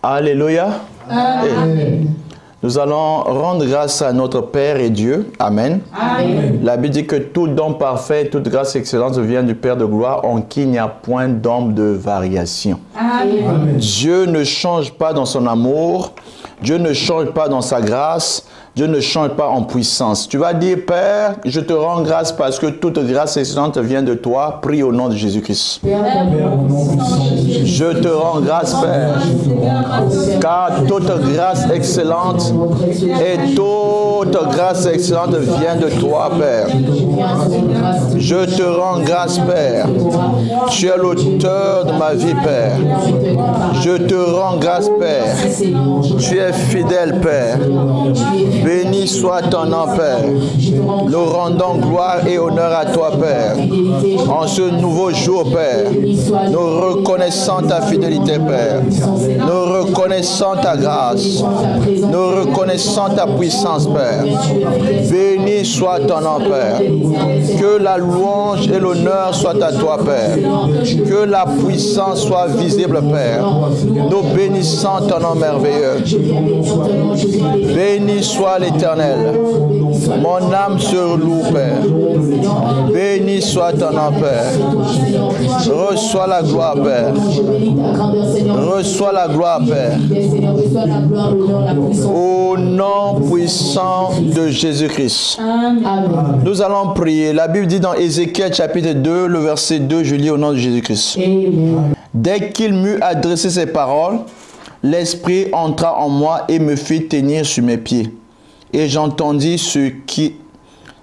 Alléluia. Amen. Nous allons rendre grâce à notre Père et Dieu. Amen. Amen. La Bible dit que tout don parfait, toute grâce excellente vient du Père de gloire en qui il n'y a point d'ombre de variation. Amen. Dieu ne change pas dans son amour. Dieu ne change pas dans sa grâce. Dieu ne change pas en puissance. Tu vas dire, Père, je te rends grâce parce que toute grâce excellente vient de toi. Prie au nom de Jésus-Christ. Je te rends grâce, Père, car toute grâce excellente et toute grâce excellente vient de toi, Père. Je te rends grâce, Père. Tu es l'auteur de ma vie, Père. Je te rends grâce, Père. Tu es fidèle, Père. Béni soit ton nom, Père. Nous rendons gloire et honneur à toi, Père. En ce nouveau jour, Père, nous reconnaissons ta fidélité, Père. Nous reconnaissons ta grâce. Nous reconnaissons ta puissance, Père. Béni soit ton nom, Père. Que la louange et l'honneur soient à toi, Père. Que la puissance soit visible, Père. Nous bénissons ton nom merveilleux. Béni soit l'Éternel. Mon âme se loue, Père. Béni soit ton nom, Père. Reçois la gloire, Père. Reçois la gloire, Père. Au nom puissant de Jésus-Christ. Nous allons prier. La Bible dit dans Ézéchiel chapitre 2, le verset 2, je lis au nom de Jésus-Christ. Dès qu'il m'eut adressé ces paroles, l'Esprit entra en moi et me fit tenir sur mes pieds. Et j'entendis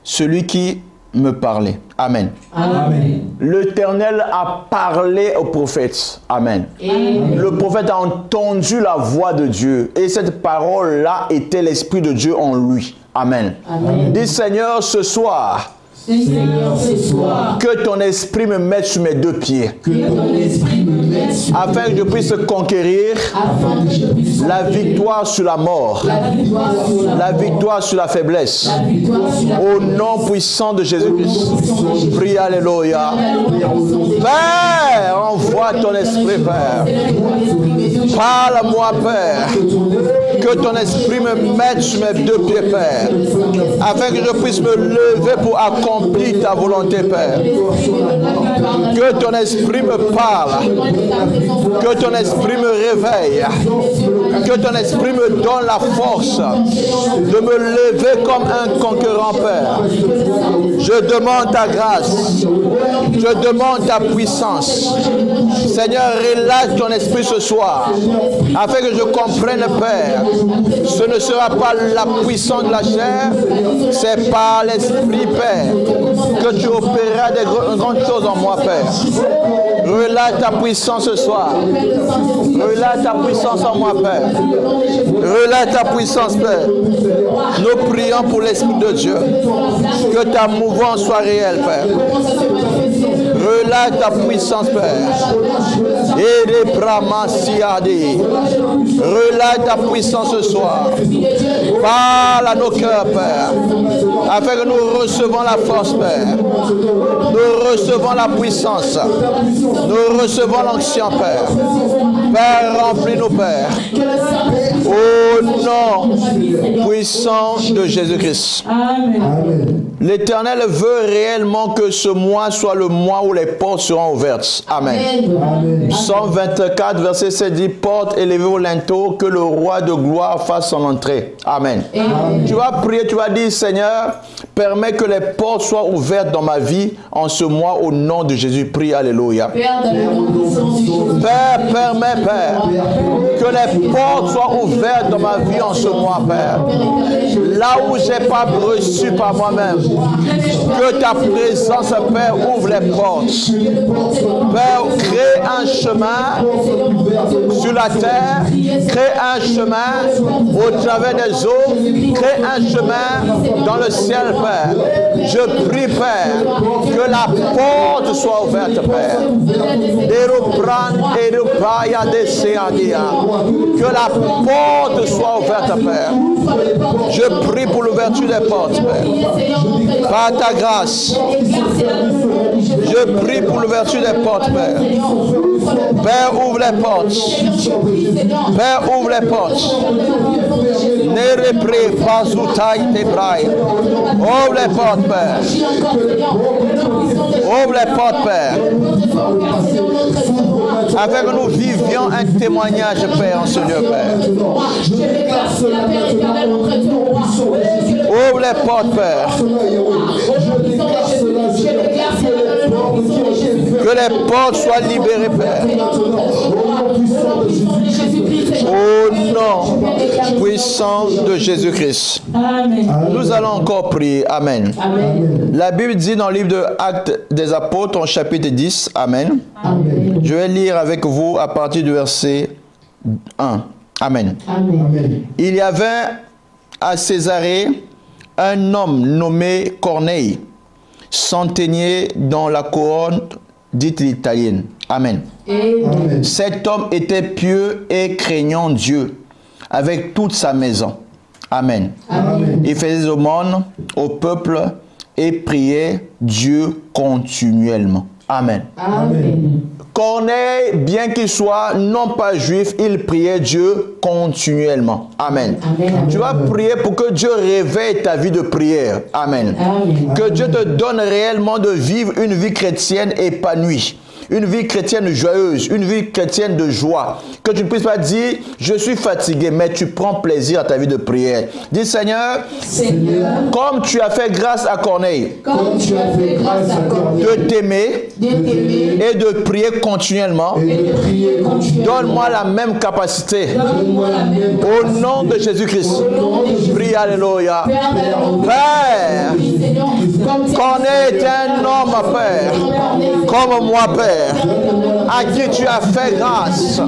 celui qui me parlait. Amen. Amen. L'Éternel a parlé au prophète. Amen. Amen. Le prophète a entendu la voix de Dieu. Et cette parole-là était l'Esprit de Dieu en lui. Amen. Amen. Dis Seigneur, ce soir, Seigneur, ce soir, que ton esprit me mette sur mes deux pieds. que ton esprit me mette sur Afin que je puisse conquérir afin que je puisse la victoire sur la mort, la victoire sur la victoire sur la faiblesse. la victoire sur la Au nom puissant de Jésus-Christ. Prie, Alléluia. Père, envoie ton esprit, Père. Parle-moi, Père. Que ton esprit me mette sur mes deux pieds, Père. Afin que je puisse me lever pour accomplir ta volonté, Père. Que ton esprit me parle. Que ton esprit me réveille. Que ton esprit me donne la force de me lever comme un conquérant, Père. Je demande ta grâce. Je demande ta puissance. Seigneur, relâche ton esprit ce soir, afin que je comprenne, Père. Ce ne sera pas la puissance de la chair, c'est par l'esprit, Père, que tu opéreras des grandes choses en moi, Père. Relâche ta puissance ce soir. Relâche ta puissance en moi, Père. Relâche ta puissance, Père. Nous prions pour l'Esprit de Dieu. Que ta mouvance soit réelle, Père. Relâche ta puissance, Père. Et les bramasiadi. Relâche ta puissance ce soir. Parle à nos cœurs, Père. Afin que nous recevons la force, Père. Nous recevons la puissance. Nous recevons l'onction, Père. Père, remplis-nous, Père. Au nom puissant de Jésus-Christ. L'Éternel veut réellement que ce mois soit le mois où les portes seront ouvertes. Amen. Psaume 24, verset 7 dit, porte élevée au linteau, que le roi de gloire fasse son entrée. Amen. Tu vas prier, tu vas dire, Seigneur, permets que les portes soient ouvertes dans ma vie en ce mois au nom de Jésus. Prie, alléluia. Père, permets, Père, que les portes soient ouvertes dans ma vie en ce mois, Père. Là où je n'ai pas reçu par moi-même, que ta présence, Père, ouvre les portes. Père, crée un chemin sur la terre, crée un chemin au travers des eaux, crée un chemin dans le ciel, Père. Je prie, Père, que la porte soit ouverte, Père. Que la porte soit ouverte, Père. Je prie pour l'ouverture des portes, Père. Par ta grâce, Je prie pour l'ouverture des portes, Père. Père, ouvre les portes. Père, ouvre les portes. Ne repré pas zoutaille tes bras. Ouvre les portes, Père. Ouvre les portes, Père. Afin que nous vivions un témoignage, Père, en ce lieu, Père. Ouvre les portes, Père. Que les portes soient libérées, Père. Au nom puissant de Jésus-Christ. Nous allons encore prier. Amen. La Bible dit dans le livre de Actes des Apôtres, en chapitre 10, Amen. Je vais lire avec vous à partir du verset 1. Amen. Il y avait à Césarée un homme nommé Corneille, centenier dans la couronne dite italienne. Amen. Amen. Cet homme était pieux et craignant Dieu avec toute sa maison. Amen. Amen. Il faisait aumône au peuple et priait Dieu continuellement. Amen. Amen. Corneille, bien qu'il soit non pas juif, il priait Dieu continuellement. Amen. Amen. Tu vas prier pour que Dieu réveille ta vie de prière. Amen. Amen. Que Dieu te donne réellement de vivre une vie chrétienne épanouie. Une vie chrétienne joyeuse, une vie chrétienne de joie. Que tu ne puisses pas dire, je suis fatigué, mais tu prends plaisir à ta vie de prière. Dis, Seigneur, comme tu as fait grâce à Corneille, de t'aimer et de prier continuellement, donne-moi la même capacité. Au nom de Jésus-Christ. Prie, alléluia. Père, Corneille est un homme, Père, comme moi, Père, à qui tu as fait grâce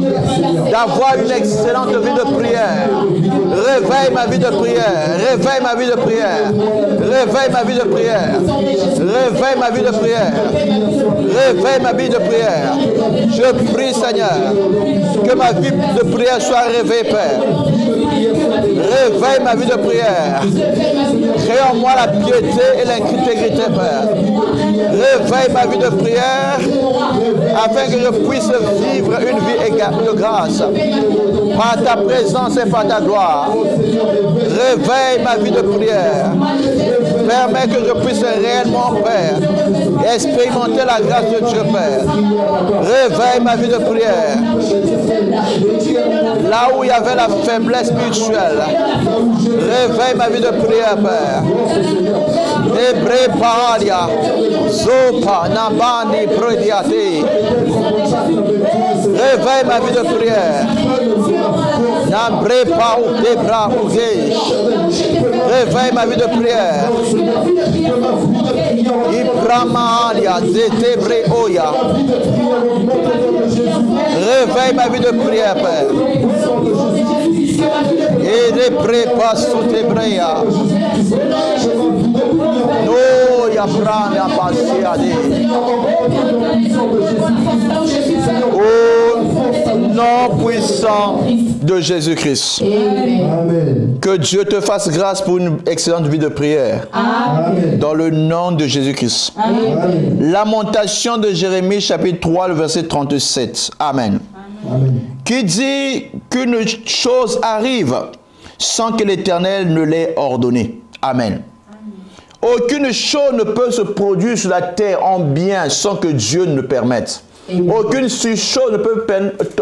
d'avoir une excellente vie de prière. Réveille ma vie de prière. Réveille ma vie de prière. Réveille ma vie de prière. Réveille ma vie de prière. Réveille ma vie de prière. Je prie, Seigneur, que ma vie de prière soit réveillée, Père. Réveille ma vie de prière. Crée en moi la piété et l'intégrité, Père. Réveille ma vie de prière afin que je puisse vivre une vie de grâce par ta présence et par ta gloire. Réveille ma vie de prière. Permets que je puisse réellement, Père, expérimenter la grâce de Dieu, Père. Réveille ma vie de prière. Là où il y avait la faiblesse spirituelle, réveille ma vie de prière, Père. Ebre paria, zopa, nabani, prodiate. Réveille ma vie de prière. N'abré pas ou débra ou réveille ma vie de prière. Ibramalia, zetebre oya. Réveille ma vie de prière, Père. Et les prépas sous tes bras. No, ya prana pasiade. Au nom puissant de Jésus-Christ. Amen. Que Dieu te fasse grâce pour une excellente vie de prière. Amen. Dans le nom de Jésus-Christ. Lamentation de Jérémie, chapitre 3, le verset 37. Amen. Amen. Qui dit qu'une chose arrive sans que l'Éternel ne l'ait ordonné. Amen. Aucune chose ne peut se produire sur la terre en bien sans que Dieu ne le permette. Aucune chose ne peut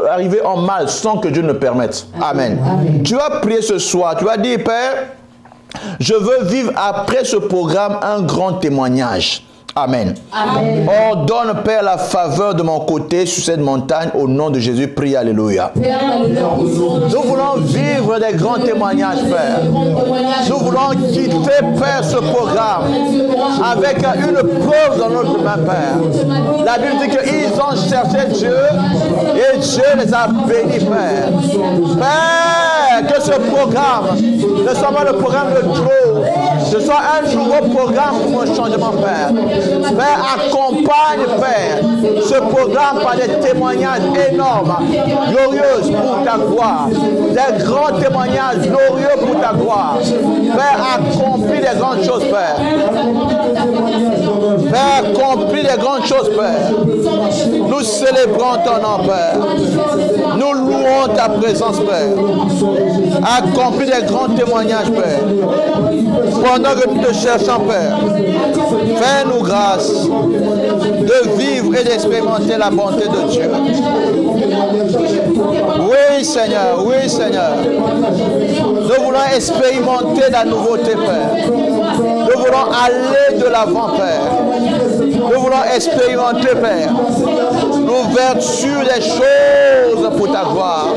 arriver en mal sans que Dieu ne le permette. Amen. Amen. Tu vas prier ce soir. Tu vas dire, Père, je veux vivre après ce programme un grand témoignage. Amen. Amen. Ordonne, Père, la faveur de mon côté sur cette montagne au nom de Jésus. Prie, alléluia. Nous voulons vivre des grands témoignages, Père. Nous voulons quitter, Père, ce programme avec une preuve dans notre main, Père. La Bible dit qu'ils ont cherché Dieu et Dieu les a bénis, Père. Père, que ce programme ne soit pas le programme de trop, ce soit un nouveau programme pour mon changement, Père. Père, accompagne, Père, ce programme par des témoignages énormes, glorieux pour ta gloire. Des grands témoignages glorieux pour ta gloire. Père, accomplis des grandes choses, Père. Père, accomplis les grandes choses, Père. Nous célébrons ton nom, Père. Nous louons ta présence, Père. Accomplis des grands témoignages, Père. Pendant que nous te cherchons, Père, fais-nous grâce de vivre et d'expérimenter la bonté de Dieu. Oui, Seigneur, oui, Seigneur. Nous voulons expérimenter la nouveauté, Père. Nous voulons aller de l'avant, Père. Nous voulons expérimenter, Père, l'ouverture des choses pour ta gloire.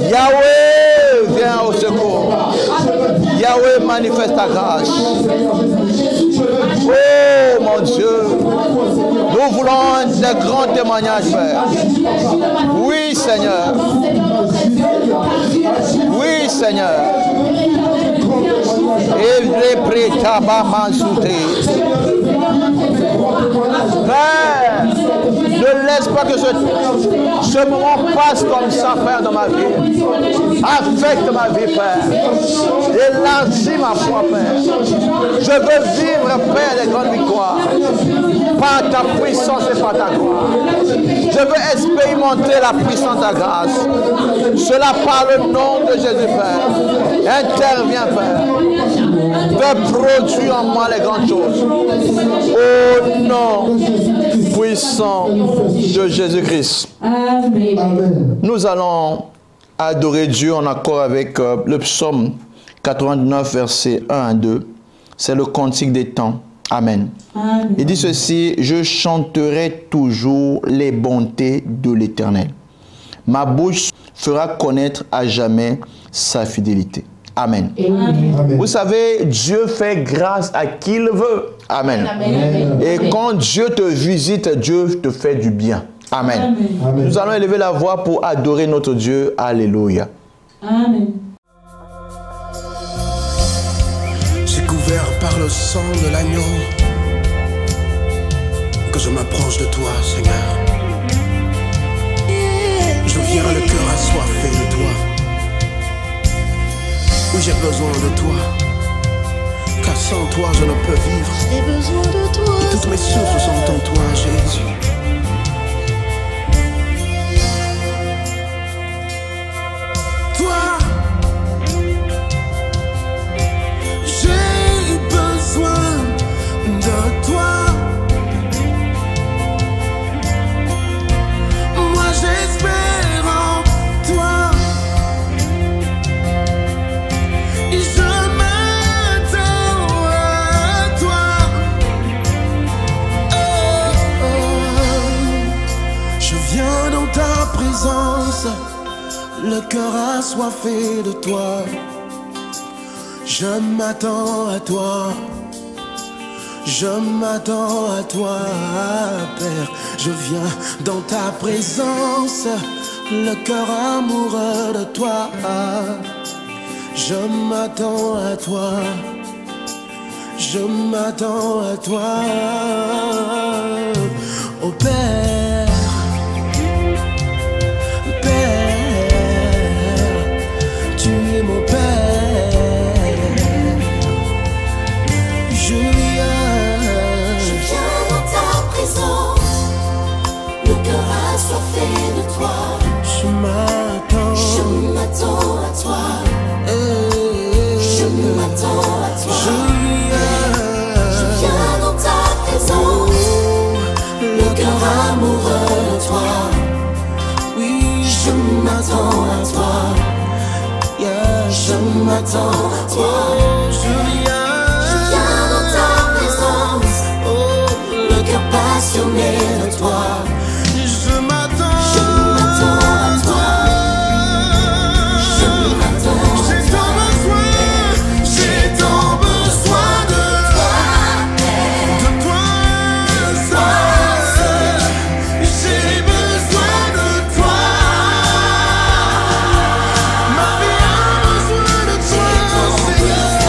Yahweh, viens au secours. Yahweh, manifeste ta grâce. Oh, mon Dieu. Nous voulons des grands témoignages, Père. Oui, Seigneur. Oui, Seigneur. Et les prêta Père, ne laisse pas que ce moment passe comme ça, Père, dans ma vie. Affecte ma vie, Père. Élargis ma foi, Père. Je veux vivre, Père, des grandes victoires. Par ta puissance et par ta gloire. Je veux expérimenter la puissance de ta grâce. Cela par le nom de Jésus, Père. Interviens, Père. Fais produire en moi les grandes choses. Au nom puissant de Jésus-Christ. Amen. Nous allons adorer Dieu en accord avec le psaume 89, versets 1 à 2. C'est le cantique des temps. Amen. Amen. Il dit ceci: je chanterai toujours les bontés de l'Éternel. Ma bouche fera connaître à jamais sa fidélité. Amen. Amen. Vous savez, Dieu fait grâce à qui il veut. Amen. Amen. Et quand Dieu te visite, Dieu te fait du bien. Amen. Amen. Nous allons élever la voix pour adorer notre Dieu. Alléluia. Amen. C'est couvert par le sang de l'agneau que je m'approche de toi, Seigneur. Je viens le cœur assoiffé de toi. Oui, j'ai besoin de toi, car sans toi je ne peux vivre. J'ai besoin de toi. Et toutes mes sources sont en toi, Jésus. Toi, j'ai besoin de toi. Moi j'espère en toi. Et je m'attends à toi. Oh, oh. Je viens dans ta présence, le cœur assoiffé de toi. Je m'attends à toi. Je m'attends à toi, Père. Je viens dans ta présence, le cœur amoureux de toi. Je m'attends à toi. Je m'attends à toi. Oh Père, Père, tu es mon Père. Je Viens dans ta présence, le cœur assoiffé de toi. Je m'attends. Je m'attends à toi. Je m'attends à toi. Je viens dans ta présence, le cœur amoureux de toi. Oui, Je m'attends à toi. Je m'attends à toi. Je Viens dans ta présence, le cœur passionné de toi. Je m'attends. Je m'attends à toi. Je m'attends. J'ai tant besoin de toi seul. J'ai besoin de toi. Ma vie a besoin de toi, Seigneur.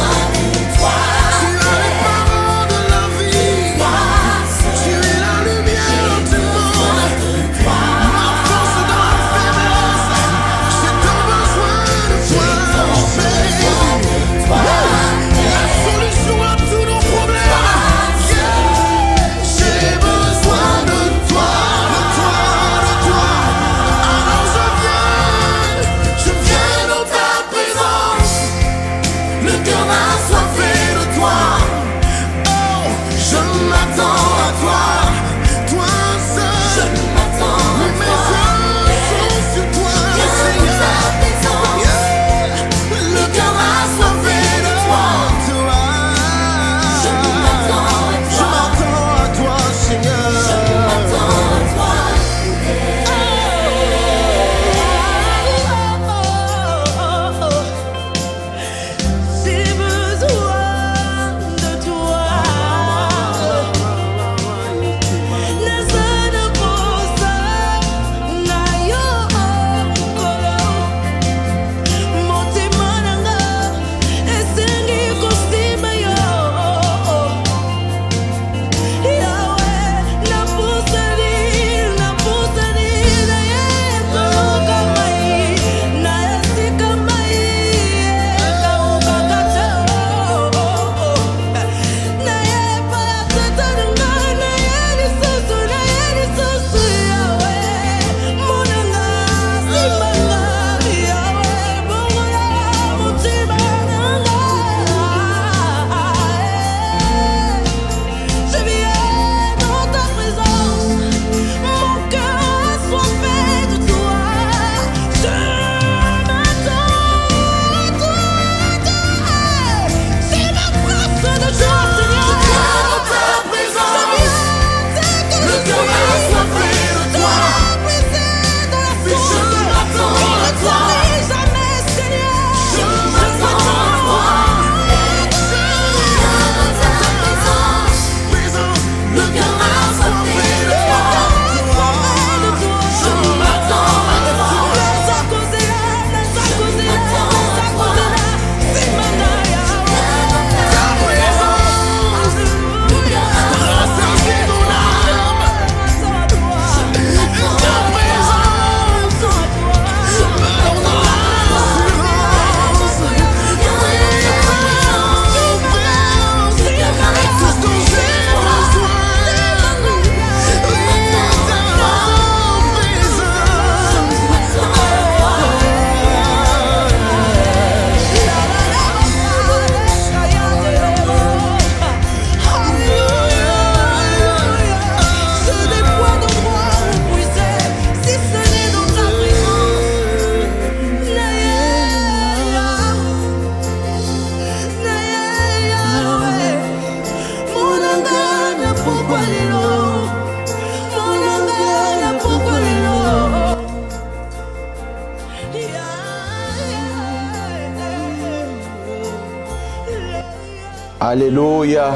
Alléluia.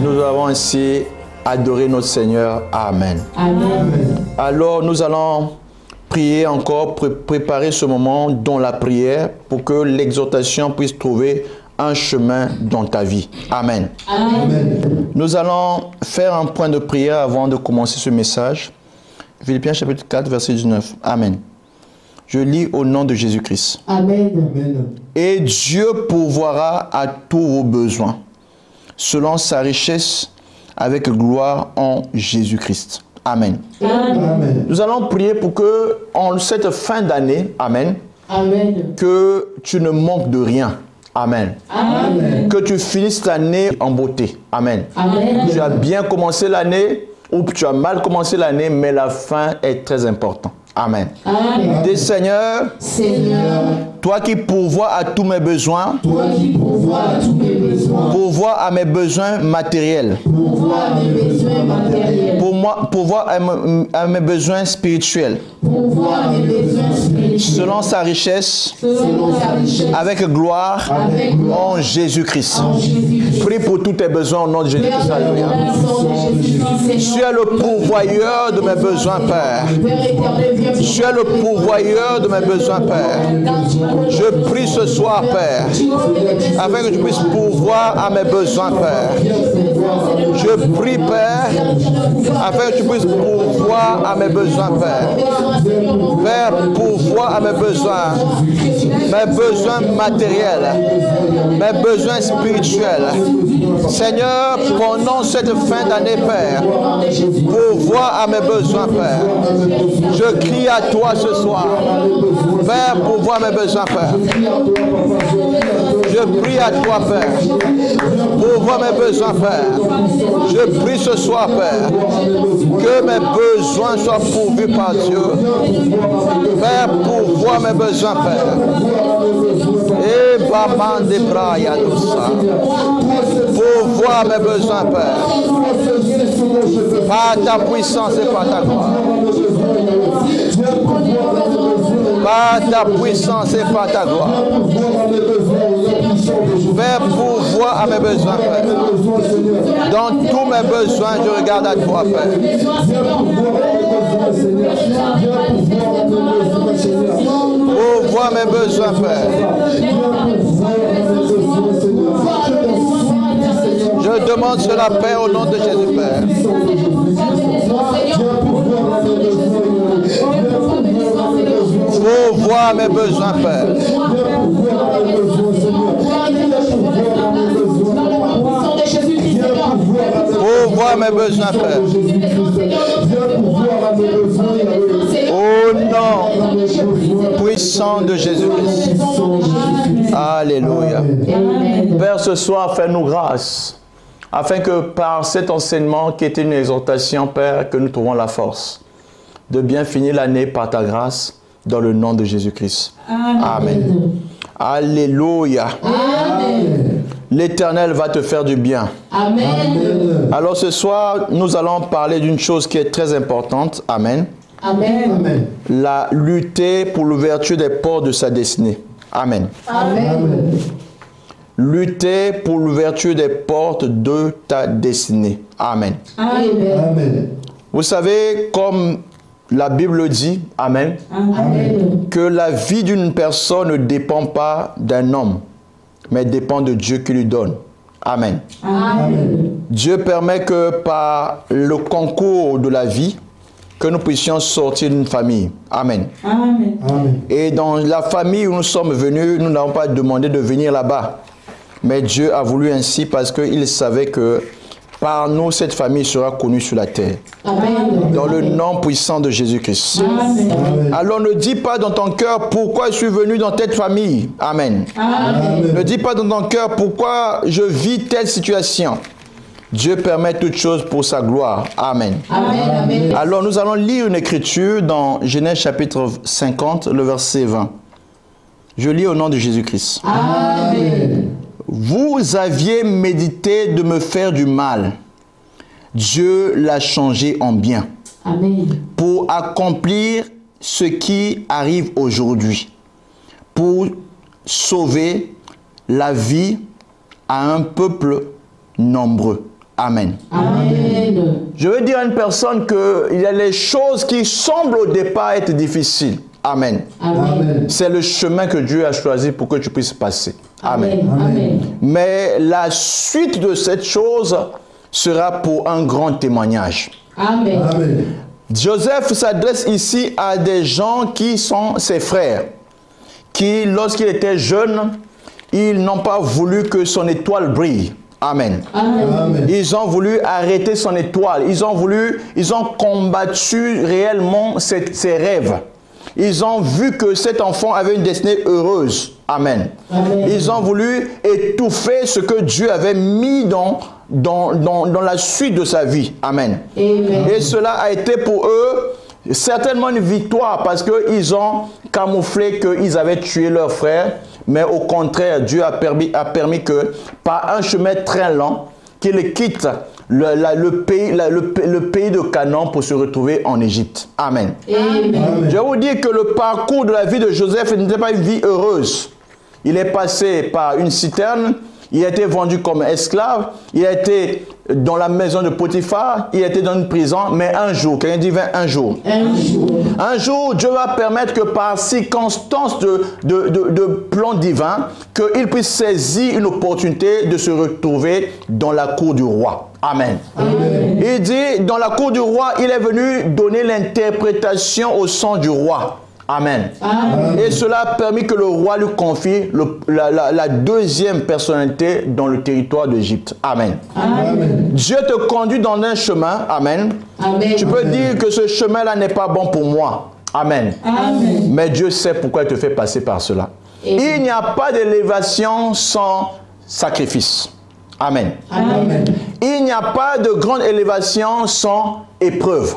Nous avons ainsi adoré notre Seigneur. Amen. Amen. Alors nous allons prier encore, préparer ce moment dans la prière pour que l'exhortation puisse trouver un chemin dans ta vie. Amen. Amen. Nous allons faire un point de prière avant de commencer ce message. Philippiens chapitre 4, verset 19. Amen. Je lis au nom de Jésus-Christ. Amen. Et Dieu pourvoira à tous vos besoins, selon sa richesse, avec gloire en Jésus-Christ. Amen. Amen. Nous allons prier pour que, en cette fin d'année, Amen, Amen. que tu ne manques de rien. Amen. Amen. Que tu finisses l'année en beauté. Amen. Amen. Tu as bien commencé l'année ou tu as mal commencé l'année, mais la fin est très importante. Amen. Amen. Dis Seigneur, Seigneur, toi qui pourvois à tous mes besoins, toi qui pourvois à tous mes besoins, pourvois à mes besoins matériels, pourvois à mes besoins matériels, pourvois à mes besoins spirituels, pourvois à mes besoins spirituels, selon sa richesse, selon sa richesse, avec gloire, avec gloire, en Jésus-Christ. en Jésus-Christ. Prie pour tous tes besoins au nom de Père, Jésus-Christ. dans Alléluia. le sang de Jésus-Christ, Tu es le pourvoyeur de mes besoins, Père. Père éternel, viens Tu es le pourvoyeur de mes besoins, Père. Je prie ce soir, Père, afin que tu puisses pourvoir à mes besoins, Père. Je prie, Père, afin que tu puisses pourvoir à mes besoins, Père. Père, pourvoir à mes besoins matériels, mes besoins spirituels. Seigneur, pendant cette fin d'année, Père, pourvoir à mes besoins, Père. Je crie à toi ce soir, Père, pourvoir mes besoins, Père. Je prie à toi, Père, pourvoir mes besoins, Père. Je prie ce soir, Père, que mes besoins soient pourvus par Dieu. Père, pourvoir mes besoins, Père. Et Baman de Braya Doussa. Pourvoir mes besoins, Père. Par ta puissance et par ta gloire. Par ta puissance et par ta gloire. Père, pourvoir à mes besoins, Père. Dans tous mes besoins, je regarde à toi, Père. Pourvoir mes besoins, Père. Je demande cela, Père, au nom de Jésus, Père. Pourvoir mes besoins, Père. Pourvoir mes besoins, Père. Au nom puissant de Jésus-Christ. Alléluia. Père, ce soir, fais-nous grâce, afin que par cet enseignement qui était une exhortation, Père, que nous trouvons la force de bien finir l'année par ta grâce, dans le nom de Jésus-Christ. Amen. Alléluia. L'Éternel va te faire du bien. Amen. Alors ce soir, nous allons parler d'une chose qui est très importante. Amen. Amen. La lutter pour l'ouverture des portes de sa destinée. Amen. Amen. Lutter pour l'ouverture des portes de ta destinée. Amen. Amen. Vous savez, comme la Bible dit, Amen, Amen. que la vie d'une personne ne dépend pas d'un homme, mais dépend de Dieu qui lui donne. Amen. Amen. Dieu permet que par le concours de la vie, que nous puissions sortir d'une famille. Amen. Amen. Et dans la famille où nous sommes venus, nous n'avons pas demandé de venir là-bas. Mais Dieu a voulu ainsi parce qu'il savait que par nous, cette famille sera connue sur la terre. Amen. Dans le nom puissant de Jésus-Christ. Amen. Alors ne dis pas dans ton cœur pourquoi je suis venu dans telle famille. Amen. Amen. Ne dis pas dans ton cœur pourquoi je vis telle situation. Dieu permet toutes choses pour sa gloire. Amen. Amen. Alors nous allons lire une écriture dans Genèse chapitre 50, le verset 20. Je lis au nom de Jésus-Christ. Amen. Vous aviez médité de me faire du mal. Dieu l'a changé en bien Amen. pour accomplir ce qui arrive aujourd'hui, pour sauver la vie à un peuple nombreux. Amen. Amen. Je veux dire à une personne qu'il y a les choses qui semblent au départ être difficiles. Amen. Amen. C'est le chemin que Dieu a choisi pour que tu puisses passer. Amen. Amen. Mais la suite de cette chose sera pour un grand témoignage. Amen. Amen. Joseph s'adresse ici à des gens qui sont ses frères, qui, lorsqu'il était jeune, ils n'ont pas voulu que son étoile brille. Amen. Amen. Ils ont voulu arrêter son étoile. Ils ont combattu réellement ses rêves. Ils ont vu que cet enfant avait une destinée heureuse. Amen. Amen. Ils ont voulu étouffer ce que Dieu avait mis dans la suite de sa vie. Amen. Amen. Et cela a été pour eux certainement une victoire parce qu'ils ont camouflé qu'ils avaient tué leur frère. Mais au contraire, Dieu a permis que par un chemin très lent, qu'ils quittent le pays de Canaan pour se retrouver en Égypte. Amen. Amen. Je vais vous dire que le parcours de la vie de Joseph n'était pas une vie heureuse. Il est passé par une citerne, il a été vendu comme esclave, il a été dans la maison de Potiphar, il a été dans une prison, mais un jour, quelqu'un dit un jour. Un jour, Dieu va permettre que par circonstance de plan divin, qu'il puisse saisir une opportunité de se retrouver dans la cour du roi. Amen. Amen. Il dit, dans la cour du roi, il est venu donner l'interprétation au son du roi. Amen. Amen. Et cela a permis que le roi lui confie la deuxième personnalité dans le territoire d'Égypte. Amen. Amen. Dieu te conduit dans un chemin. Amen. Amen. Tu peux dire que ce chemin-là n'est pas bon pour moi. Amen. Amen. Mais Dieu sait pourquoi il te fait passer par cela. Amen. Il n'y a pas d'élévation sans sacrifice. Amen. Amen. Il n'y a pas de grande élévation sans épreuve.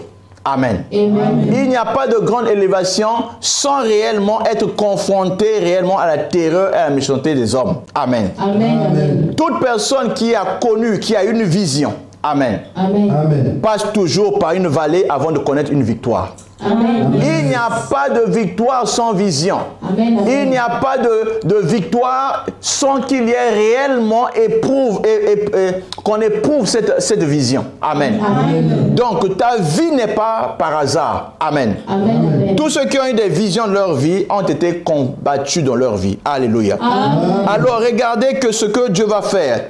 Amen. Amen. Il n'y a pas de grande élévation sans réellement être confronté réellement à la terreur et à la méchanceté des hommes. Amen. Amen. Amen. Toute personne qui a connu, qui a une vision, amen, Amen. Amen. passe toujours par une vallée avant de connaître une victoire. Amen. Il n'y a pas de victoire sans vision. Amen. Il n'y a pas de victoire sans qu'il y ait réellement qu'on éprouve cette vision. Amen. Amen. Donc ta vie n'est pas par hasard. Amen. Amen. Tous ceux qui ont eu des visions de leur vie ont été combattus dans leur vie. Alléluia. Amen. Alors regardez que ce que Dieu va faire.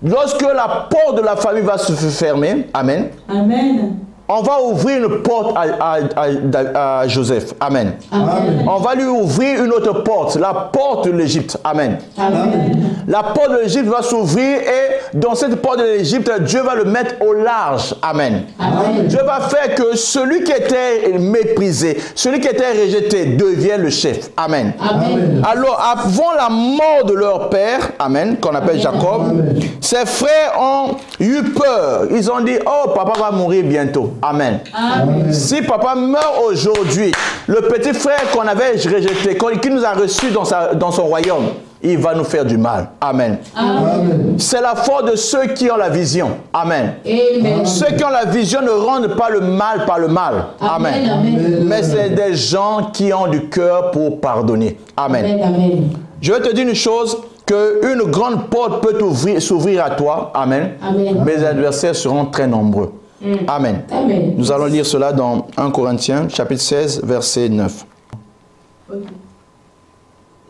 Lorsque la porte de la famille va se fermer, amen, Amen. on va ouvrir une porte à Joseph. Amen. Amen. On va lui ouvrir une autre porte, la porte de l'Égypte. Amen. Amen. La porte de l'Égypte va s'ouvrir et dans cette porte de l'Égypte, Dieu va le mettre au large. Amen. Amen. Dieu va faire que celui qui était méprisé, celui qui était rejeté, devienne le chef. Amen. Amen. Alors, avant la mort de leur père, amen, qu'on appelle Jacob, Amen. ses frères ont eu peur. Ils ont dit, oh, papa va mourir bientôt. Amen. Amen. Si papa meurt aujourd'hui, le petit frère qu'on avait rejeté, qui nous a reçus dans son royaume, il va nous faire du mal. Amen. Amen. C'est la force de ceux qui ont la vision. Amen. Amen. Ceux qui ont la vision ne rendent pas le mal par le mal. Amen. Amen. Mais c'est des gens qui ont du cœur pour pardonner. Amen. Amen. Amen. Je vais te dire une chose, qu'une grande porte peut s'ouvrir à toi. Amen. Amen. Mes adversaires seront très nombreux. Amen. Amen. Nous allons lire cela dans 1 Corinthiens, chapitre 16, verset 9. Ok.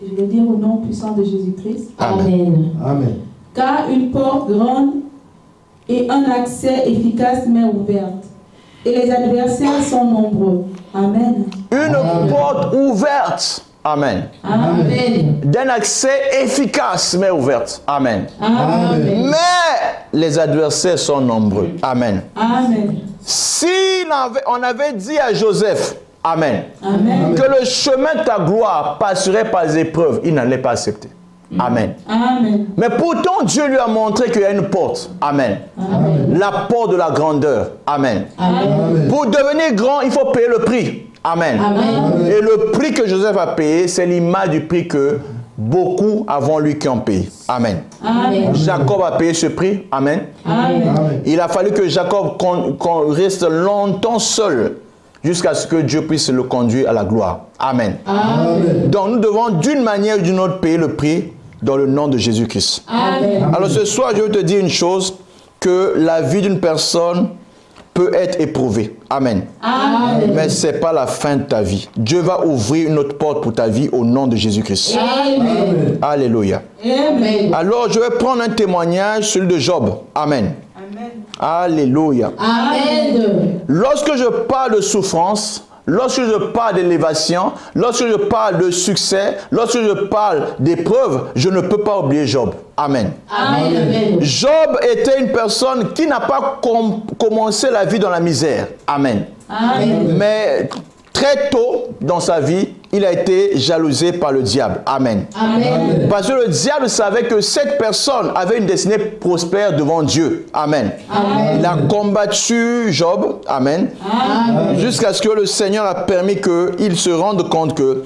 Je vais dire au nom puissant de Jésus-Christ. Amen. Amen. Car une porte grande et un accès efficace m'est ouverte. Et les adversaires sont nombreux. Amen. Une porte ouverte. Amen. Amen. D'un accès efficace mais ouverte. Amen. Amen. Mais les adversaires sont nombreux. Amen. Amen. Si on avait dit à Joseph, amen, Amen. que le chemin de ta gloire passerait par les épreuves, il n'allait pas accepter. Amen. Amen. Mais pourtant, Dieu lui a montré qu'il y a une porte. Amen. Amen. La porte de la grandeur. Amen. Amen. Pour devenir grand, il faut payer le prix. Amen. Amen. Et le prix que Joseph a payé, c'est l'image du prix que beaucoup avant lui qui ont payé. Amen. Amen. Jacob a payé ce prix. Amen. Amen. Amen. Il a fallu que Jacob qu'on reste longtemps seul jusqu'à ce que Dieu puisse le conduire à la gloire. Amen. Amen. Donc nous devons d'une manière ou d'une autre payer le prix dans le nom de Jésus-Christ. Amen. Alors ce soir, je veux te dire une chose, que la vie d'une personne peut être éprouvée. Amen. Amen. Mais ce n'est pas la fin de ta vie. Dieu va ouvrir une autre porte pour ta vie au nom de Jésus-Christ. Amen. Alléluia. Amen. Alors, je vais prendre un témoignage, celui de Job. Amen. Amen. Alléluia. Amen. Lorsque je parle de souffrance, lorsque je parle d'élévation, lorsque je parle de succès, lorsque je parle d'épreuve, je ne peux pas oublier Job. Amen. Amen. Amen. Job était une personne qui n'a pas commencé la vie dans la misère. Amen. Amen. Mais très tôt dans sa vie, il a été jalousé par le diable. Amen. Amen. Parce que le diable savait que cette personne avait une destinée prospère devant Dieu. Amen. Amen. Il a combattu Job. Amen. Amen. Jusqu'à ce que le Seigneur a permis qu'il se rende compte que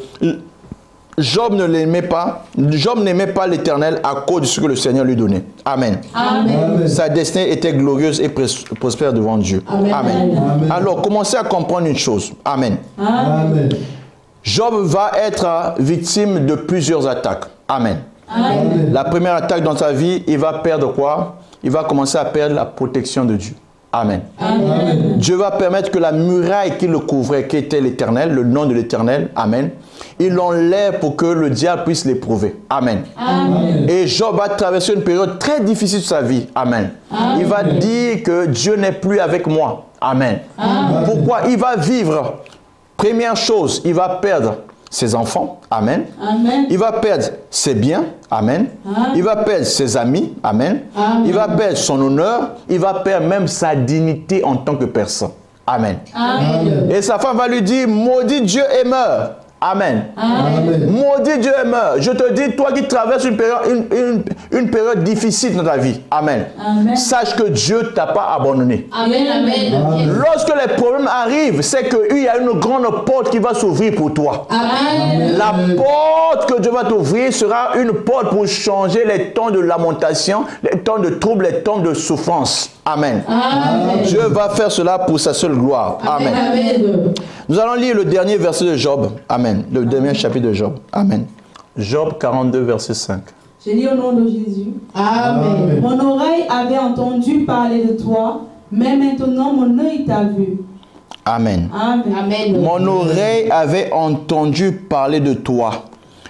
Job ne l'aimait pas. Job n'aimait pas l'Éternel à cause de ce que le Seigneur lui donnait. Amen. Amen. Sa destinée était glorieuse et prospère devant Dieu. Amen. Amen. Alors, commencez à comprendre une chose. Amen. Amen. Job va être victime de plusieurs attaques. Amen. Amen. La première attaque dans sa vie, il va perdre quoi? Il va commencer à perdre la protection de Dieu. Amen. Amen. Dieu va permettre que la muraille qui le couvrait, qui était l'Éternel, le nom de l'Éternel, Amen, il l'enlève pour que le diable puisse l'éprouver. Amen. Amen. Et Job va traverser une période très difficile de sa vie. Amen. Il va dire que Dieu n'est plus avec moi. Amen. Pourquoi? Il va vivre. Première chose, il va perdre ses enfants. Amen. Amen. Il va perdre ses biens. Amen. Il va perdre ses amis. Amen. Il va perdre son honneur. Il va perdre même sa dignité en tant que personne. Amen. Amen. Et sa femme va lui dire, maudit Dieu et meurt. Amen. Amen. Maudit Dieu et meurt. Je te dis, toi qui traverses une période difficile dans ta vie. Amen. Amen. Sache que Dieu ne t'a pas abandonné. Amen. Amen. Lorsque les problèmes arrivent, c'est qu'il y a une grande porte qui va s'ouvrir pour toi. Amen. La porte que Dieu va t'ouvrir sera une porte pour changer les temps de lamentation, les temps de trouble, les temps de souffrance. Amen. Amen. Dieu va faire cela pour sa seule gloire. Amen. Amen. Nous allons lire le dernier verset de Job. Amen. Le dernier chapitre de Job. Amen. Job 42, verset 5. Je lis au nom de Jésus. Amen. Mon oreille avait entendu parler de toi, mais maintenant mon œil t'a vu. Amen. Amen. Amen. Mon oreille avait entendu parler de toi,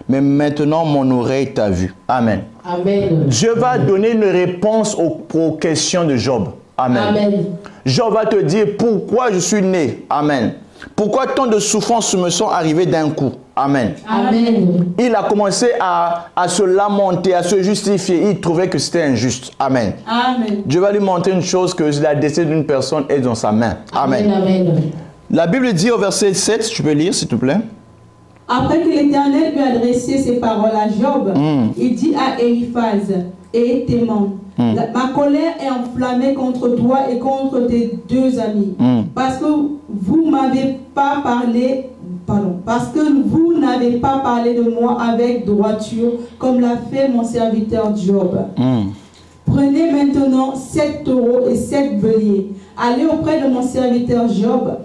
mais maintenant mon oreille t'a vu. Amen. Amen. Dieu va donner une réponse aux questions de Job. Amen. Amen. Job va te dire pourquoi je suis né. Amen. Pourquoi tant de souffrances me sont arrivées d'un coup. Amen. Amen. Il a commencé à se lamenter, à se justifier. Il trouvait que c'était injuste. Amen. Amen. Dieu va lui montrer une chose, que la destinée d'une personne est dans sa main. Amen. Amen. La Bible dit au verset 7, tu peux lire s'il te plaît. Après que l'Éternel lui a adressé ces paroles à Job, il dit à Eliphaz et Théman, ma colère est enflammée contre toi et contre tes deux amis, parce que vous m'avez pas parlé, parce que vous n'avez pas parlé de moi avec droiture, comme l'a fait mon serviteur Job. Prenez maintenant 7 taureaux et 7 béliers, allez auprès de mon serviteur Job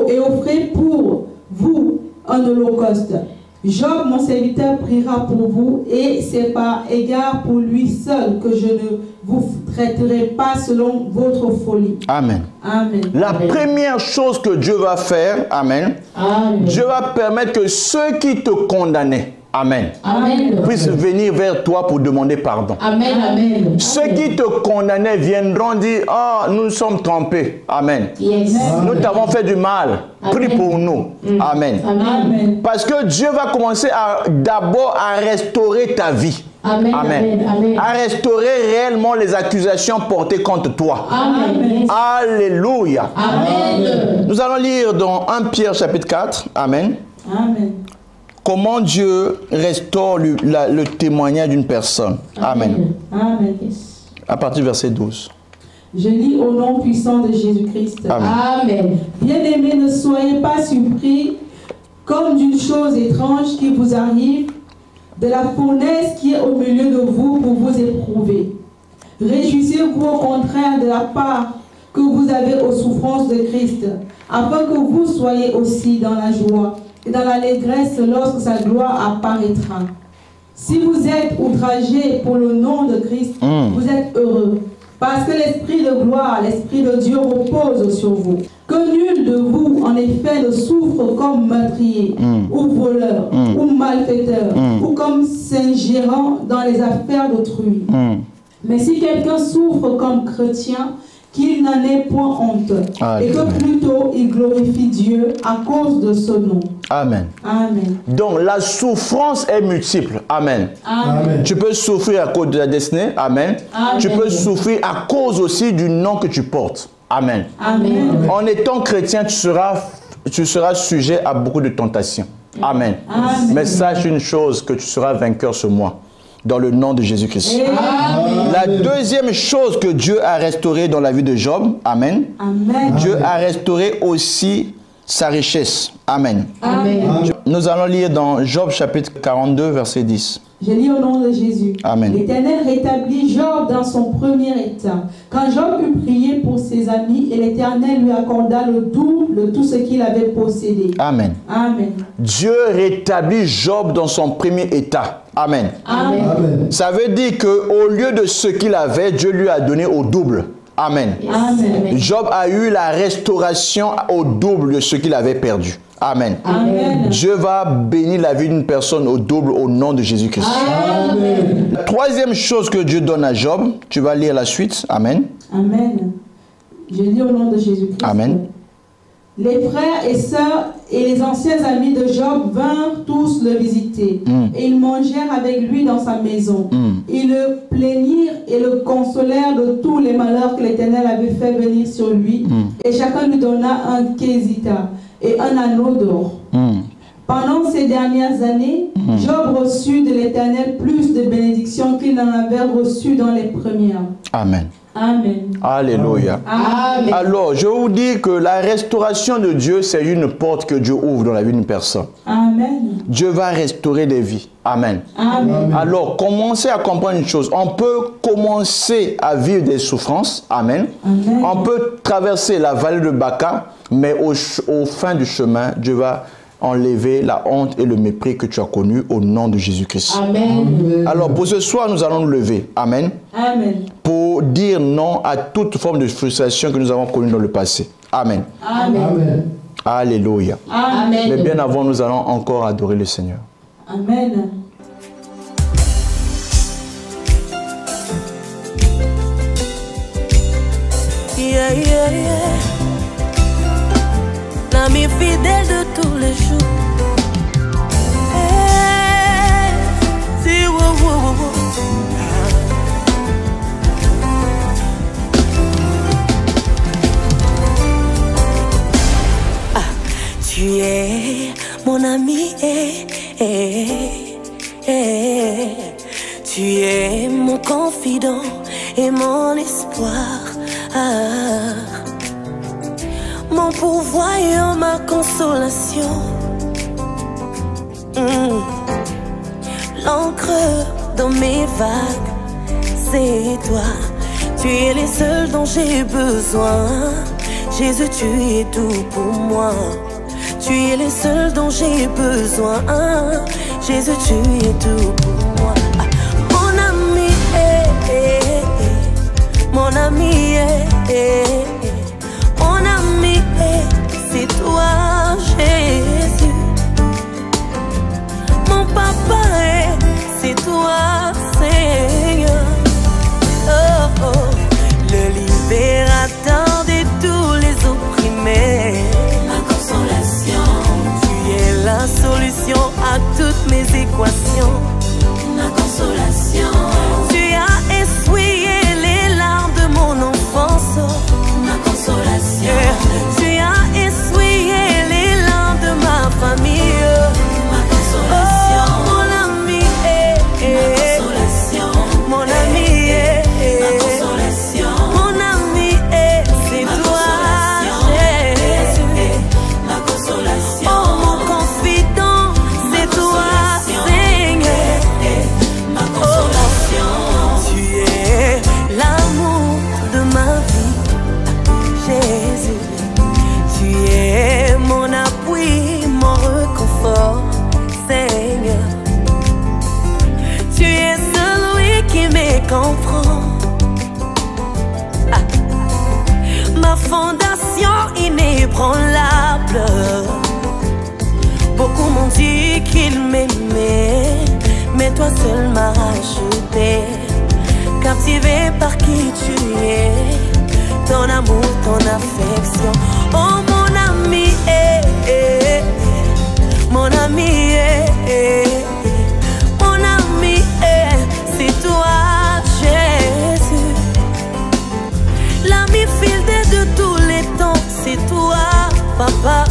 et offrez pour vous un holocauste. Job, mon serviteur, priera pour vous, et c'est par égard pour lui seul que je ne vous traiterai pas selon votre folie. Amen. Amen. La première chose que Dieu va faire, amen, Amen. Dieu va permettre que ceux qui te condamnaient, amen, Amen. puissent venir vers toi pour demander pardon. Amen. Amen. Ceux qui te condamnaient viendront dire, ah, nous sommes trompés. Amen. Yes. Nous t'avons fait du mal. Prie Amen. pour nous. Amen. Amen. Parce que Dieu va commencer d'abord à restaurer ta vie. Amen. Amen. Amen. À restaurer réellement les accusations portées contre toi. Amen. Alléluia. Amen. Nous allons lire dans 1 Pierre chapitre 4. Amen. Amen. Comment Dieu restaure le témoignage d'une personne. Amen. Amen. À partir du verset 12. Je lis au nom puissant de Jésus-Christ. Amen. Amen. Bien-aimés, ne soyez pas surpris comme d'une chose étrange qui vous arrive, de la fournaise qui est au milieu de vous pour vous éprouver. Réjouissez-vous au contraire de la part que vous avez aux souffrances de Christ, afin que vous soyez aussi dans la joie et dans l'allégresse lorsque sa gloire apparaîtra. Si vous êtes outragés pour le nom de Christ, vous êtes heureux. Parce que l'Esprit de gloire, l'Esprit de Dieu repose sur vous. Que nul de vous, en effet, ne souffre comme meurtrier, ou voleur, ou malfaiteur, ou comme s'ingérant dans les affaires d'autrui. Mais si quelqu'un souffre comme chrétien, qu'il n'en ait point honte, et que plutôt il glorifie Dieu à cause de ce nom. Amen. Amen. Donc la souffrance est multiple. Amen. Amen. Tu peux souffrir à cause de la destinée. Amen. Amen. Tu peux souffrir à cause aussi du nom que tu portes. Amen. Amen. En étant chrétien, tu seras sujet à beaucoup de tentations. Amen. Amen. Mais sache une chose, que tu seras vainqueur ce mois. Dans le nom de Jésus-Christ. La deuxième chose que Dieu a restaurée dans la vie de Job, Amen. Amen. Dieu a restauré aussi sa richesse. Amen. Amen. Nous allons lire dans Job chapitre 42, verset 10. Je lis au nom de Jésus. Amen. L'Éternel rétablit Job dans son premier état. Quand Job eut prié pour ses amis, et l'Éternel lui accorda le double de tout ce qu'il avait possédé. Amen. Amen. Dieu rétablit Job dans son premier état. Amen. Amen. Amen. Ça veut dire qu'au lieu de ce qu'il avait, Dieu lui a donné au double. Amen. Amen. Job a eu la restauration au double de ce qu'il avait perdu. Amen. Amen. Dieu va bénir la vie d'une personne au double au nom de Jésus-Christ. Amen. La troisième chose que Dieu donne à Job, tu vas lire la suite. Amen. Amen. Je lis au nom de Jésus-Christ. Amen. Les frères et sœurs et les anciens amis de Job vinrent tous le visiter. Et ils mangèrent avec lui dans sa maison. Ils le plaignirent et le consolèrent de tous les malheurs que l'Éternel avait fait venir sur lui. Et chacun lui donna un kézita et un anneau d'or. Pendant ces dernières années, Job reçut de l'Éternel plus de bénédictions qu'il n'en avait reçu dans les premières. Amen. Amen. Alléluia. Amen. Alors, je vous dis que la restauration de Dieu, c'est une porte que Dieu ouvre dans la vie d'une personne. Amen. Dieu va restaurer des vies. Amen. Amen. Alors, commencez à comprendre une chose. On peut commencer à vivre des souffrances. Amen. Amen. On peut traverser la vallée de Baca, mais au fin du chemin, Dieu va enlever la honte et le mépris que tu as connu au nom de Jésus-Christ. Amen. Alors, pour ce soir, nous allons nous lever. Amen. Amen. Pour dire non à toute forme de frustration que nous avons connue dans le passé. Amen. Amen. Amen. Alléluia. Amen. Mais bien avant, nous allons encore adorer le Seigneur. Amen. Yeah, yeah, yeah. L'ami fidèle de tous les jours. Hey, si, wow, wow, wow. Ah, tu es mon ami, tu es mon confident et mon espoir. Ah, mon pourvoyeur, ma consolation. L'encre dans mes vagues, c'est toi. Tu es le seul dont j'ai besoin. Jésus, tu es tout pour moi. Tu es le seul dont j'ai besoin. Jésus, tu es tout pour moi. Ah, mon ami, mon ami, mon ami, c'est toi, Jésus. Mon papa, c'est toi, Seigneur. Oh, oh, le libérateur de tous les opprimés. Ma consolation. Tu es la solution à toutes mes équations. Ma consolation. Tu as essuyé les larmes de mon enfance. Ma consolation. Tu as essuyé les larmes de ma famille. Ma consolation. Oh, mon ami, ma consolation. Mon ami, ma consolation. Mon ami, c'est toi, Jésus. Ma consolation. Oh, mon confident, c'est toi, Seigneur. dit qu'il m'aimait, mais toi seul m'as racheté. Captivé par qui tu es, ton amour, ton affection. Oh mon ami, mon ami, mon ami, c'est toi Jésus. L'ami fidèle de tous les temps, c'est toi Papa.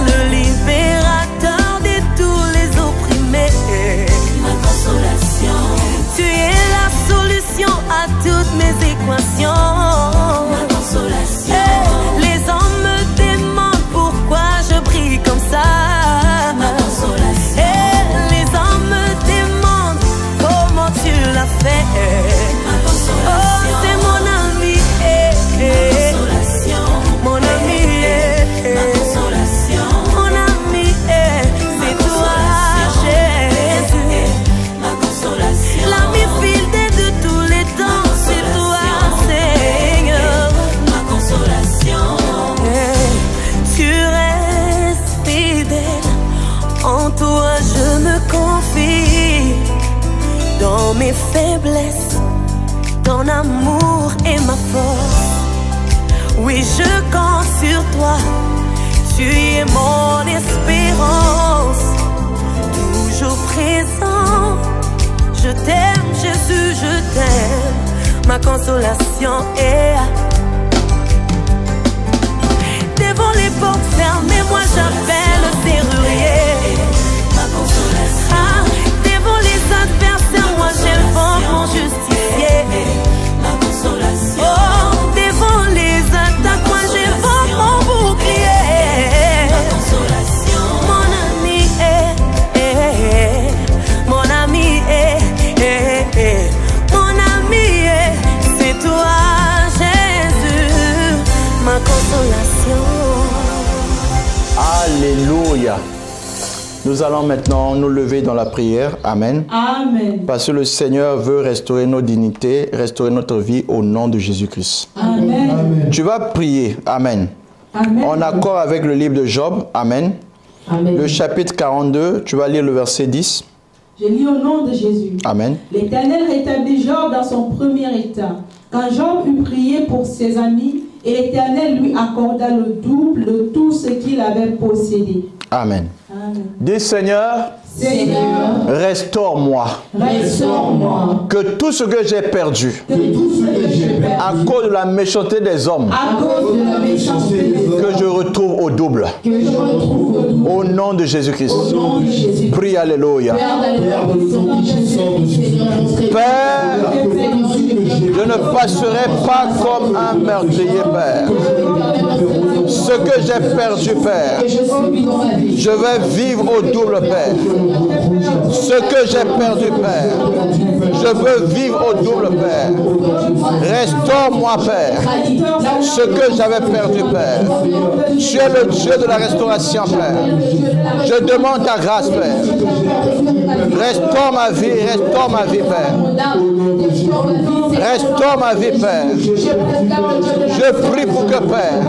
Le libérateur de tous les opprimés. Ma consolation. Tu es la solution à toutes mes équations. Ma consolation. Les hommes me demandent pourquoi je brille comme ça. Ma consolation. Les hommes me demandent comment tu l'as fait. Ma consolation. Oh, c'est mon ami. Ma consolation. Mon ami. Ma consolation. Mon ami, c'est toi Jésus. Ma consolation. L'ami fidèle de tous les temps, c'est toi Seigneur. Ma consolation. Tu restes fidèle, en toi je me confie. Dans mes faiblesses, ton amour est ma force. Oui, je compte sur toi, tu es mon espérance. Toujours présent, je t'aime Jésus, je t'aime. Ma consolation est devant les portes fermées, moi j'appelle le serrurier. Ma consolation. Devant les adversaires, moi j'invoque mon justicier. Ma consolation. Oh, devant les attaques, moi j'invoque mon bouclier. Ma consolation. Mon ami, mon ami, mon ami, c'est toi Jésus, ma consolation. Alléluia. Nous allons maintenant nous lever dans la prière. Amen. Amen. Parce que le Seigneur veut restaurer nos dignités, restaurer notre vie au nom de Jésus-Christ. Amen. Tu vas prier. Amen. Amen. En accord avec le livre de Job. Amen. Amen. Le chapitre 42, tu vas lire le verset 10. Je lis au nom de Jésus. Amen. L'Éternel rétablit Job dans son premier état. Quand Job eut prié pour ses amis, et l'Éternel lui accorda le double de tout ce qu'il avait possédé. Amen. Amen. Dis Seigneur, Seigneur, restaure-moi. restaure-moi. Que tout ce que j'ai perdu Que tout ce que j'ai perdu, à cause de la méchanceté des hommes, à cause de la méchanceté des hommes, que je retrouve au double. que je retrouve au double. Au nom de Jésus-Christ. Au nom de Jésus. Prie, alléluia. Père, Père, je ne passerai pas comme un meurtrier, Père. Ce que j'ai perdu, Père, je vais vivre au double, Père. Ce que j'ai perdu, Père, je veux vivre au double, Père. Restaure-moi, Père, ce que j'avais perdu, Père. Tu es le Dieu de la restauration, Père. Je demande ta grâce, Père. Restaure ma vie, Père. Restaure ma vie, Père. Je prie pour que, Père,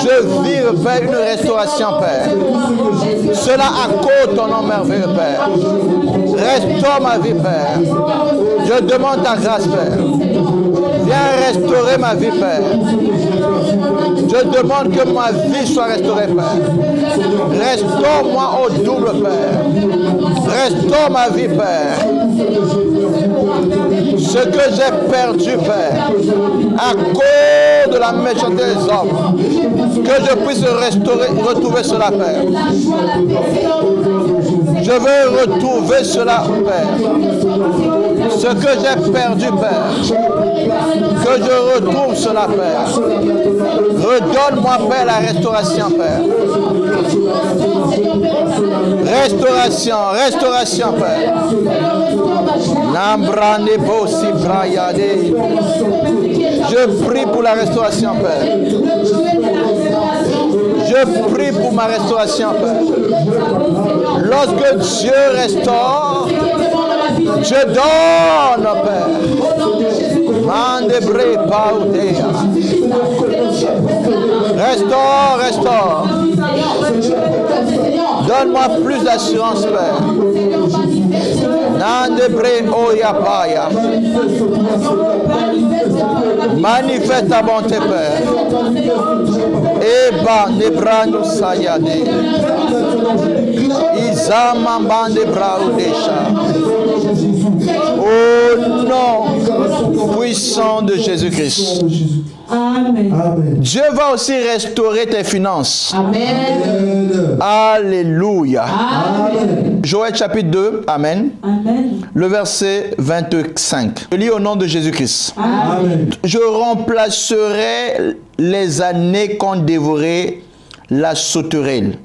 je vive, Père, une restauration, Père. Cela accorde ton nom merveilleux, Père. Restaure ma vie, Père. Je demande ta grâce, Père. Viens restaurer ma vie, Père. Je demande que ma vie soit restaurée, Père. Restaure-moi au double, Père. Restaure ma vie, Père. Ce que j'ai perdu, Père, à cause de la méchanceté des hommes, que je puisse retrouver cela, Père. Je veux retrouver cela, Père. Ce que j'ai perdu, Père, que je retrouve cela, Père. Redonne-moi, Père, la restauration, Père. Restauration, restauration, Père. Je prie pour la restauration, Père. Je prie pour ma restauration, Père. Lorsque Dieu restaure, je donne, Père. Mandebre paudea. Restaure, restaure. Donne-moi plus d'assurance, Père. Nandebre oyapaya. Manifeste ta bonté, Père. Eba nebranu sayade. Izama bande braudesha. Au nom puissant de Jésus-Christ. Amen. Dieu va aussi restaurer tes finances. Amen. Alléluia. Amen. Joël chapitre 2, Amen. Amen. Le verset 25. Je lis au nom de Jésus-Christ. Amen. Je remplacerai les années qu'ont dévoré la sauterelle,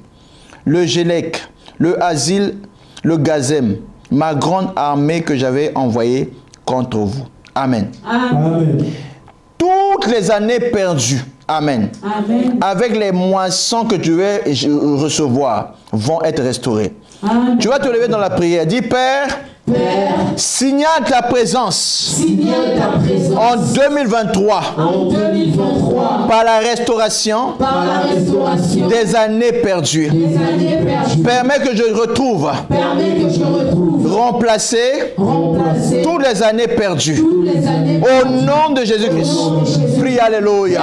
le gélec, le asile, le gazem, ma grande armée que j'avais envoyée contre vous. Amen. Amen. Toutes les années perdues, Amen, Amen. avec les moissons que tu vas recevoir, vont être restaurées. Amen. Tu vas te lever dans la prière. Dis, Père, signale ta présence Signale ta présence en 2023 en 2023 par la restauration par la restauration des années perdues. des années perdues. Permets que je retrouve, Permets que je retrouve remplacer remplacer toutes les années perdues. toutes les années Au nom de Jésus-Christ. Prie, Alléluia.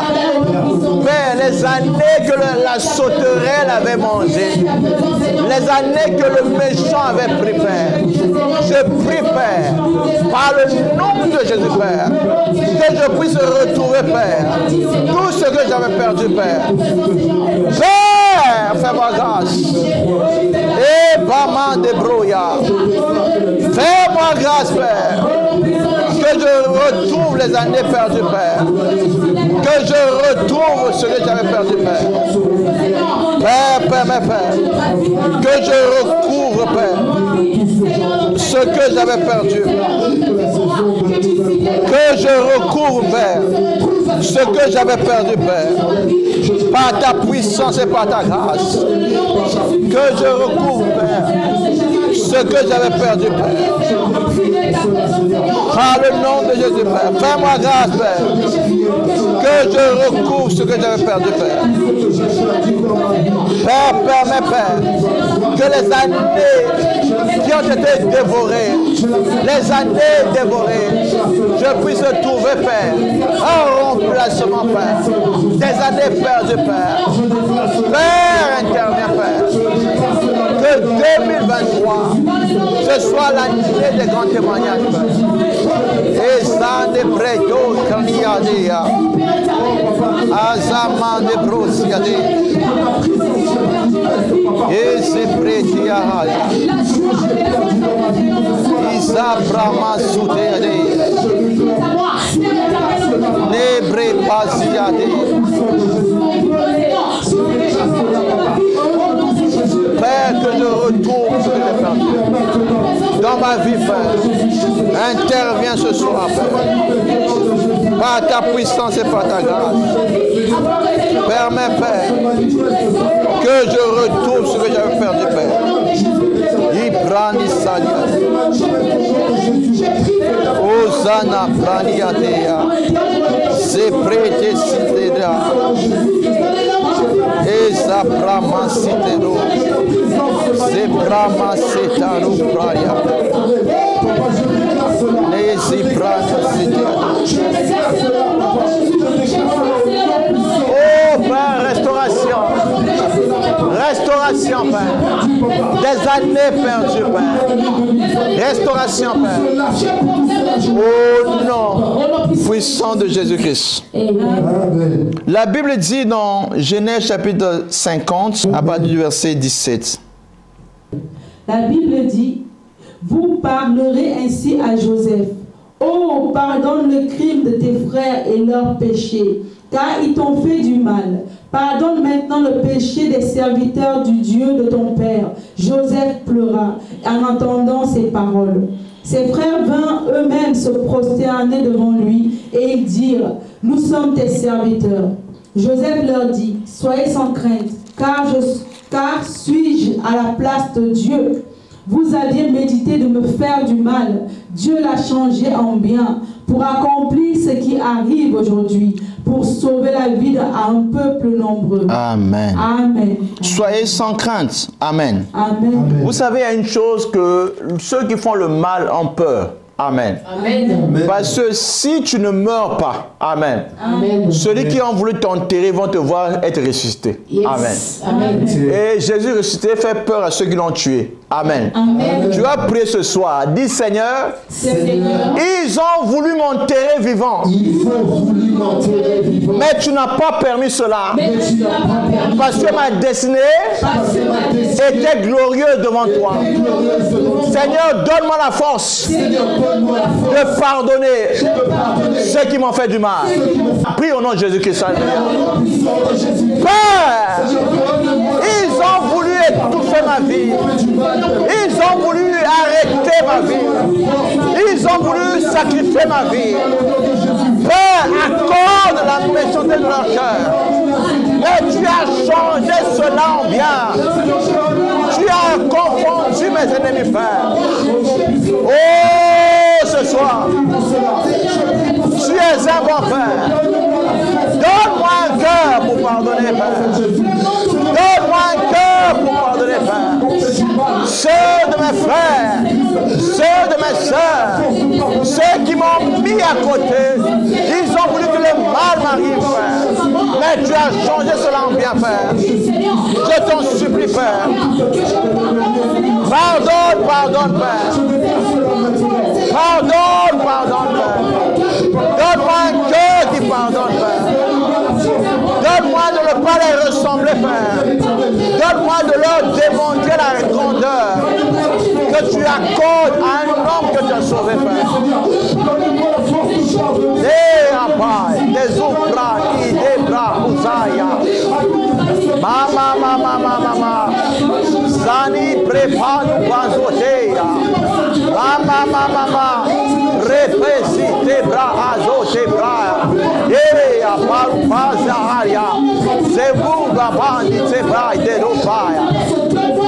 Père, les années que la sauterelle avait mangées, les années que le méchant avait pris, Père, je prie, Père, par le nom de Jésus, Père, que je puisse retrouver, Père, tout ce que j'avais perdu, Père. Père, fais-moi grâce. Et Bama débrouilla. Fais-moi grâce, Père. Que je retrouve les années perdues, Père. Que je retrouve ce que j'avais perdu, Père. Père, Père, Père. Que je recouvre, Père, ce que j'avais perdu. Que je recouvre, Père, ce que j'avais perdu, Père. Par ta puissance et par ta grâce. Que je recouvre, Père, ce que j'avais perdu, Père. Par le nom de Jésus, Père. Fais-moi grâce, Père. Que je recouvre ce que j'avais perdu, Père. Père, permets, Père, que les années qui ont été dévorées, les années dévorées, je puisse trouver, Père, un remplacement, Père. Des années perdues, Père. Père, interviens, Père. Que 2023, ce soit l'année des grands témoignages, Père. Et ça, des prétos, Kaniadea, Azaman de Brosiade, et c'est Prétia, Isa Brahma Souteade, Nebre Pasiade. Père, que je retrouve ce que j'ai perdu dans ma vie, Père. Interviens ce soir, Père, par ta puissance et par ta grâce. Permets, Père, que je retrouve ce que j'avais perdu, Père. Ibrani Salia, Osana Braniadea, c'est prêté Citera, et sa Brahma Citero, c'est Brahma Cetaro Praia, et si Brahma Cetero. Oh, Père, restauration. Restauration, Père. Des années perdues, Père. Restauration, Père. Au nom puissant de Jésus-Christ. La Bible dit dans Genèse chapitre 50, à partir du verset 17. La Bible dit, vous parlerez ainsi à Joseph. Oh, pardonne le crime de tes frères et leurs péchés, car ils t'ont fait du mal. Pardonne maintenant le péché des serviteurs du Dieu de ton père. Joseph pleura en entendant ces paroles. Ses frères vinrent eux-mêmes se prosterner devant lui et ils dirent, nous sommes tes serviteurs. Joseph leur dit, soyez sans crainte, car suis-je à la place de Dieu? Vous aviez médité de me faire du mal. Dieu l'a changé en bien pour accomplir ce qui arrive aujourd'hui, pour sauver la vie d'un peuple nombreux. Amen. Amen. Soyez sans crainte. Amen. Amen. Vous savez, il y a une chose que ceux qui font le mal ont peur. Amen. Amen. Parce que si tu ne meurs pas, amen, Amen. ceux qui ont voulu t'enterrer vont te voir être ressuscité. Yes. Amen. Amen. Et Jésus ressuscité fait peur à ceux qui l'ont tué. Amen. Amen. Tu vas prier ce soir. Dis Seigneur, Seigneur, ils ont voulu m'enterrer vivant. Ils ont voulu m'enterrer vivant. Mais tu n'as pas permis cela. mais tu n'as pas permis. Parce que ma destinée Parce que ma destinée était glorieuse devant toi. Glorieuse devant toi. Seigneur, donne-moi la force Seigneur, donne-moi la force de pardonner de pardonner ceux qui m'ont fait du mal. Prie au nom de Jésus-Christ. au puissant de Jésus. Père, Pardonne-moi ils ont voulu étouffer ma vie. du mal. Ils ont voulu arrêter ma vie. Ils ont voulu sacrifier ma vie. Père, accorde la méchanceté de leur cœur. Mais tu as changé cela en bien. Tu as confondu mes ennemis, Père. Oh, ce soir, tu es un bon Père. Donne-moi un cœur pour pardonner, Père. Donne-moi un cœur pour pardonner, Père. Ceux de mes frères, ceux de mes sœurs, ceux qui m'ont mis à côté, ils ont voulu que le mal m'arrive, Père. Mais tu as changé cela en bien, Père. Je t'en supplie, Père. Pardonne, pardonne, Père. Pardonne, pardonne, Père. Donne-moi un cœur qui pardonne, Père. Donne-moi de ne pas les ressembler, Père. Donne-moi de leur démontrer la grandeur que tu accordes à un homme que tu as sauvé, Père. Des ouvras, des bras, Mama. Zani prépare nous bazoteya. Mama. Repesi te bras azote bras. Paru pazaria. Zebuga bandi te bras de l'opaya.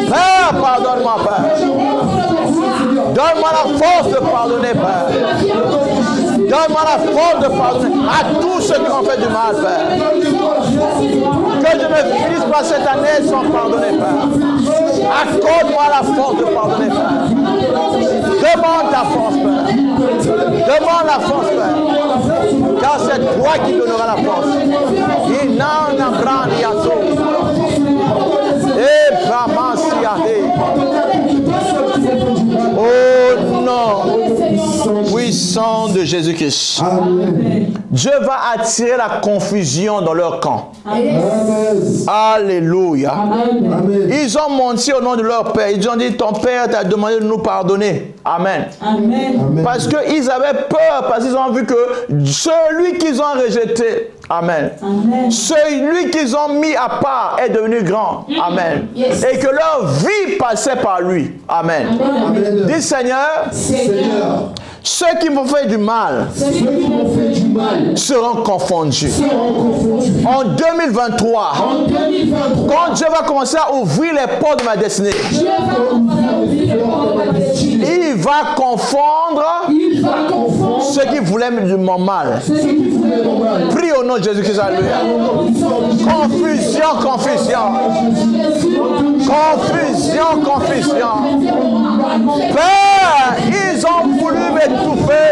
Père, pardonne-moi, Père. Donne-moi la force de pardonner, Père. Donne-moi la force de pardonner à tous ceux qui m'ont fait du mal, Père. Que je ne finisse pas cette année sans pardonner, Père. Accorde-moi la force de pardonner, Père. Demande ta force, Père. Demande la force, Père. Car c'est toi qui donneras la force. Oh non, puissant de Jésus-Christ. Dieu va attirer la confusion dans leur camp. Alléluia. Ils ont menti au nom de leur père. Ils ont dit, ton père t'a demandé de nous pardonner. Amen. Amen. Parce qu'ils avaient peur, parce qu'ils ont vu que celui qu'ils ont rejeté, amen, Amen. celui qu'ils ont mis à part est devenu grand. Amen. Yes. Et que leur vie passait par lui. Amen. Amen. Dis Seigneur, Seigneur, ceux qui m'ont fait du mal ceux qui m'ont fait du mal seront confondus. seront confondus. En 2023, En 2023, quand Dieu va commencer à ouvrir les portes de ma destinée, il va confondre il va confondre ceux qui voulaient mon mal. ceux qui voulaient mon mal. Prie au nom de Jésus-Christ. Alléluia. Confusion, confusion. Confusion, confusion. Père, ils ont voulu m'étouffer.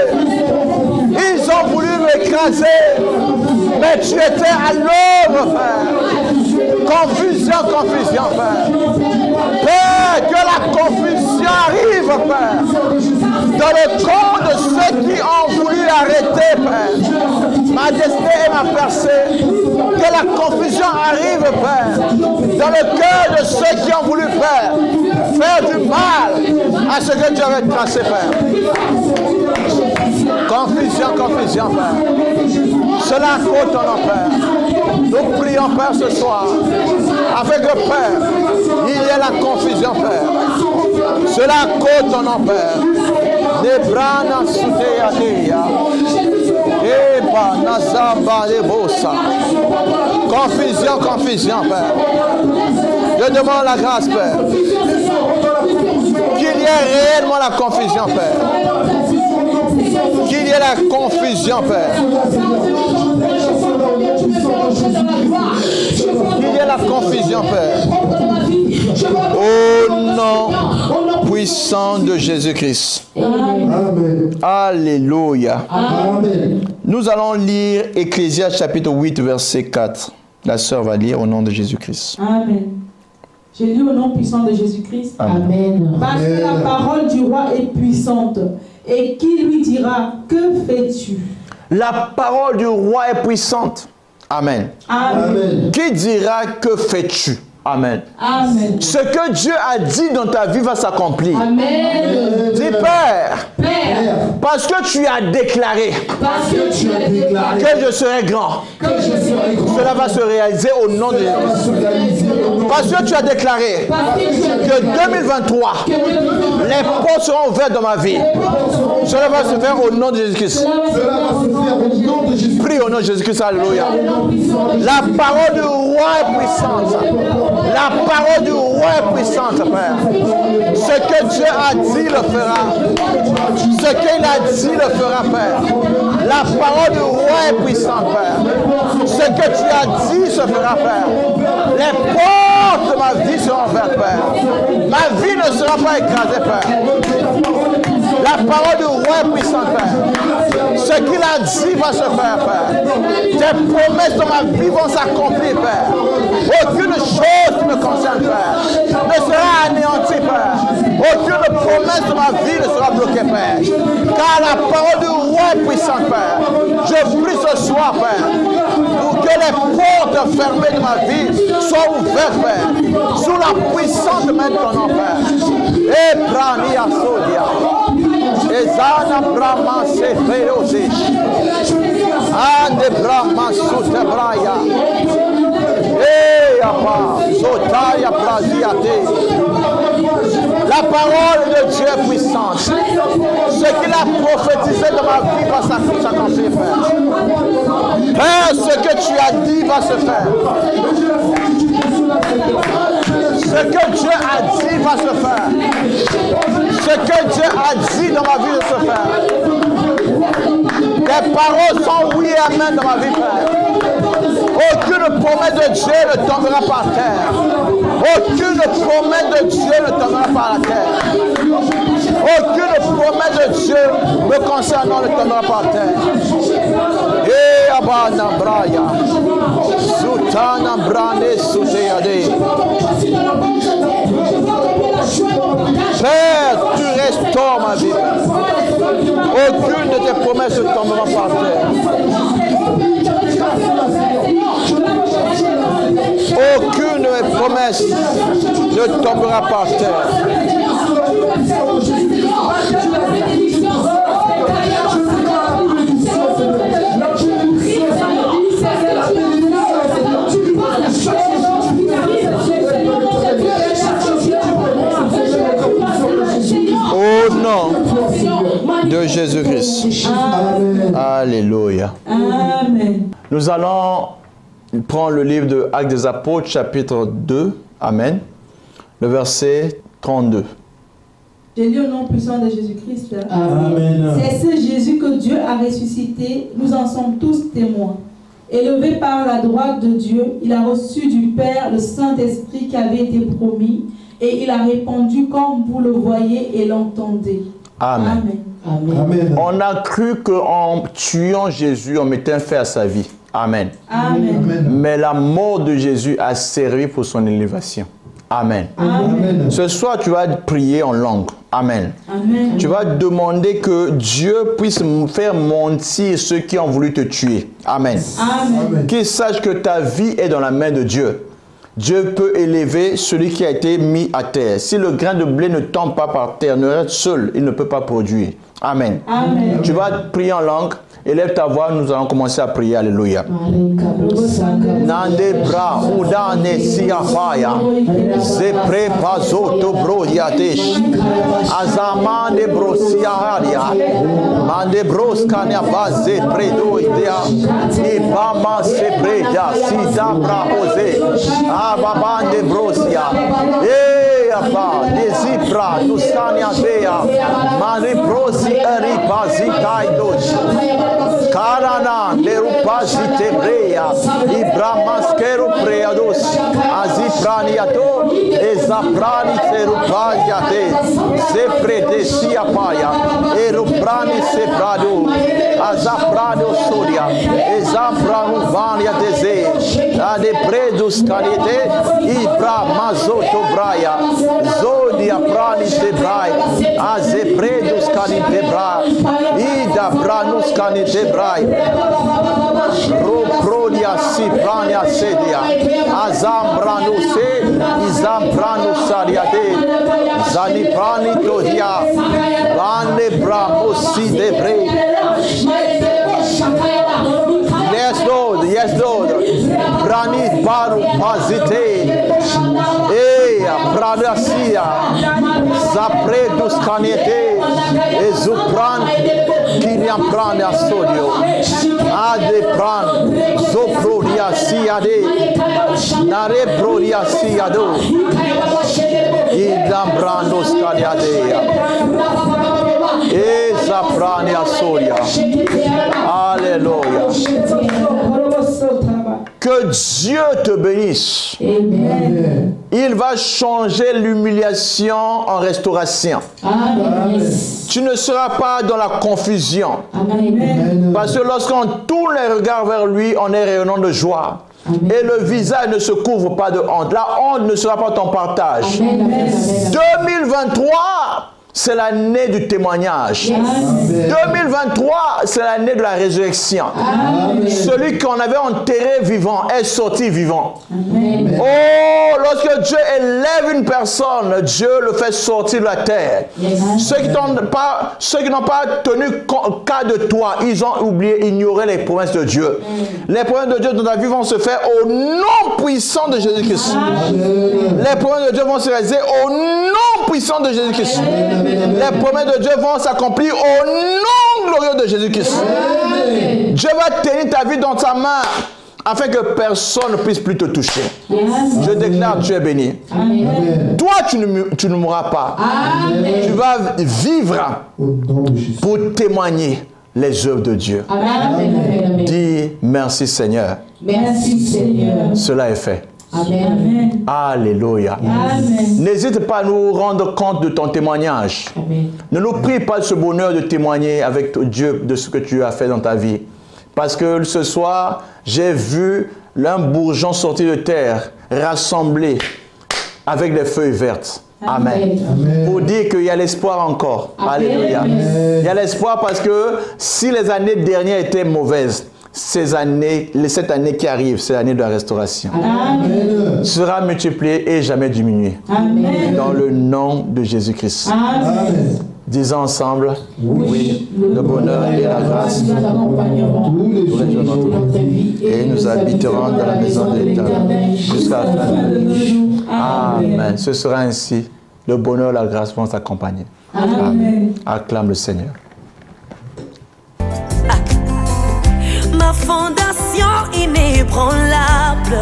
Ils ont voulu m'écraser. Mais tu étais à l'œuvre, Père. Confusion, confusion, Père. Père, que la confusion arrive, Père. Dans le corps de ceux qui ont voulu arrêter, Père, ma destinée et ma percée. Que la confusion arrive, Père, dans le cœur de ceux qui ont voulu faire du mal à ce que tu avais tracé, Père. Confusion, confusion, Père. Cela cause ton nom, Père. Nous prions, Père, ce soir, avec le Père, il y a la confusion, Père. Cela cause ton nom, Père. Nebrana Sutea Dea. Eba Nazamba Lebosa. Confusion, confusion, Père. Je demande la grâce, Père. Qu'il y ait réellement la confusion, Père. Qu'il y ait la confusion, Père. entrer dans la gloire. Je veux entrer Qu'il y ait la confusion, Père. propre dans ma vie. Je veux entrer Au dans nom puissant de Jésus-Christ. Amen. Alléluia. Amen. Nous allons lire Ecclésiaste chapitre 8, verset 4. La sœur va lire au nom de Jésus-Christ. Amen. J'ai lu au nom puissant de Jésus-Christ. Amen. Parce que la parole du roi est puissante. Et qui lui dira, que fais-tu? La parole du roi est puissante. Amen. Amen. Qui dira, que fais-tu? Amen. Amen. Ce que Dieu a dit dans ta vie va s'accomplir. Amen. Dis, Père, Père, parce que tu as déclaré parce que tu as déclaré que je serai grand, que je serai grand, cela va se réaliser au nom de Jésus. Parce que tu as déclaré que 2023, les portes seront ouvertes dans ma vie. Cela va se faire au nom de Jésus-Christ. cela va se faire au nom de Jésus. Prie au nom de Jésus-Christ. Alléluia. La parole du roi est puissante. La parole du roi est puissante, Père. Ce que Dieu a dit le fera. Ce qu'il a dit le fera, Père. La parole du roi est puissante, Père. Ce que tu as dit se fera, Père. Les portes de ma vie seront ouvertes, Père. Ma vie ne sera pas écrasée, Père. La parole du roi est puissante, Père. Ce qu'il a dit va se faire, Père. Tes promesses dans ma vie vont s'accomplir, Père. Aucune chose qui me concerne, Père, ne sera anéantie, Père. Aucune promesse de ma vie ne sera bloquée, Père. Car la parole du roi est puissante, Père. Je prie ce soir, Père, pour que les portes fermées de ma vie soient ouvertes, Père, sous la puissante main de ton nom, Père. Et Brania Sodia. Ezana Brahma Seferosi. Ande Brahma Sutebraya. Eh, Abba, Sotaya Praziate. La parole de Dieu est puissante. Ce qu'il a prophétisé dans ma vie va s'accomplir, Père. Père, ce que tu as dit va se faire. Ce que Dieu a dit va se faire. Ce que Dieu a dit dans ma vie va se faire. Tes paroles sont oui et amen dans ma vie, Père. Aucune promesse de Dieu ne tombera par terre. Aucune promesse de Dieu ne tombera par la terre. Aucune promesse de Dieu me concernant ne tombera par terre. Et Abana Braya. Soutana Brane Souteade. Père, tu restaures ma vie. Aucune de tes promesses ne tombera par terre. Aucune promesse ne tombera par terre. Au nom de Jésus-Christ. Alléluia. Amen. Nous allons prendre le livre de Actes des Apôtres, chapitre 2. Amen. Le verset 32. J'ai lu au nom puissant de Jésus-Christ. Amen. C'est ce Jésus que Dieu a ressuscité. Nous en sommes tous témoins. Élevé par la droite de Dieu, il a reçu du Père le Saint-Esprit qui avait été promis et il a répandu comme vous le voyez et l'entendez. Amen. Amen. Amen. On a cru qu'en tuant Jésus, on mettait un fait à sa vie. Amen. Amen. Amen. Mais la mort de Jésus a servi pour son élévation. Amen. Amen. Ce soir, tu vas prier en langue. Amen. Amen. Tu vas demander que Dieu puisse faire mentir ceux qui ont voulu te tuer. Amen. Amen. Qu'ils sachent que ta vie est dans la main de Dieu. Dieu peut élever celui qui a été mis à terre. Si le grain de blé ne tombe pas par terre, ne reste seul, il ne peut pas produire. Amen. Amen. Tu vas prier en langue. Élève ta voix, nous allons commencer à prier. Alléluia. Nande bra udane siafaya zepre pazoto bro yadesh azamande bro siaharia mande bros kanya baze predo idea ibama sepreja sida bra oze ababande brosia Iapa, Desipra, Tuscania Dea, Mariprosi Eripazi Taidos, Karana, Nerupazi Tebrea, Ibramaskero Preados, Azipraniato, Ezaprani Serupaziate, Zeprede Siapaya, Eruprani Seprado, Azaprado Soria, Ezapranu Vania Deze, Adepredus Calite, Ibra Mazoto Braya, Zodia Prani Tebrai, Azepredus Calite Brai, Ida Branus Calite Brai, Roprodia Siprania Sedia, Azambranuse, Izambranus Sariade, Zaniprani Todia, Vane Bramosi Debre. Yes, Lord. Brani Baru Pazite. Bradasia. Zapredus Canete. Ezupran. Kiriam Prana Sodio. Adepran. Zoprodia Siade. Nare Prodia Siado. Idam Brandos Caliadea. Ezaprania Sodia. Alléluia. Que Dieu te bénisse. Amen. Il va changer l'humiliation en restauration. Amen. Tu ne seras pas dans la confusion. Amen. Parce que lorsqu'on tourne les regards vers lui, on est rayonnant de joie. Amen. Et le visage ne se couvre pas de honte. La honte ne sera pas ton partage. Amen. 2023, c'est l'année du témoignage. Amen. 2023, c'est l'année de la résurrection. Amen. Celui qu'on avait enterré vivant est sorti vivant. Amen. Oh, lorsque Dieu élève une personne, Dieu le fait sortir de la terre. Amen. Ceux qui n'ont pas tenu cas de toi, ils ont oublié, ignoré les promesses de Dieu. Les promesses de Dieu dans ta vie vont se faire au nom puissant de Jésus-Christ. Les promesses de Dieu vont se réaliser au nom puissant de Jésus-Christ. Les promesses de Dieu vont s'accomplir au nom glorieux de Jésus-Christ. Dieu va tenir ta vie dans sa main afin que personne ne puisse plus te toucher. Je déclare, tu es béni. Amen. Toi, tu ne mourras pas. Amen. Tu vas vivre Au nom de Jésus. pour témoigner les œuvres de Dieu. Amen. Dis merci Seigneur. Merci Seigneur. Cela est fait. Amen. Alléluia. Amen. N'hésite pas à nous rendre compte de ton témoignage. Amen. Ne nous prie pas de ce bonheur de témoigner avec Dieu de ce que tu as fait dans ta vie. Parce que ce soir, j'ai vu un bourgeon sortir de terre, rassemblé avec des feuilles vertes. Amen. Amen. Pour dire qu'il y a l'espoir encore. Amen. Alléluia. Il y a l'espoir parce que si les années dernières étaient mauvaises, cette année qui arrive, c'est l'année de la restauration, Amen. sera multipliée et jamais diminuée. Amen. Dans le nom de Jésus-Christ. Amen. Disons ensemble, oui, le bonheur et la grâce nous accompagneront tous les tous les jours de notre vie, et nous habiterons dans la maison de l'Éternel jusqu'à la fin de nos jours. Amen. Ce sera ainsi. Le bonheur et la grâce vont s'accompagner. Amen. Acclame le Seigneur. Ma fondation inébranlable.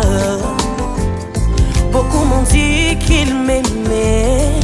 Beaucoup m'ont dit qu'ils m'aimaient,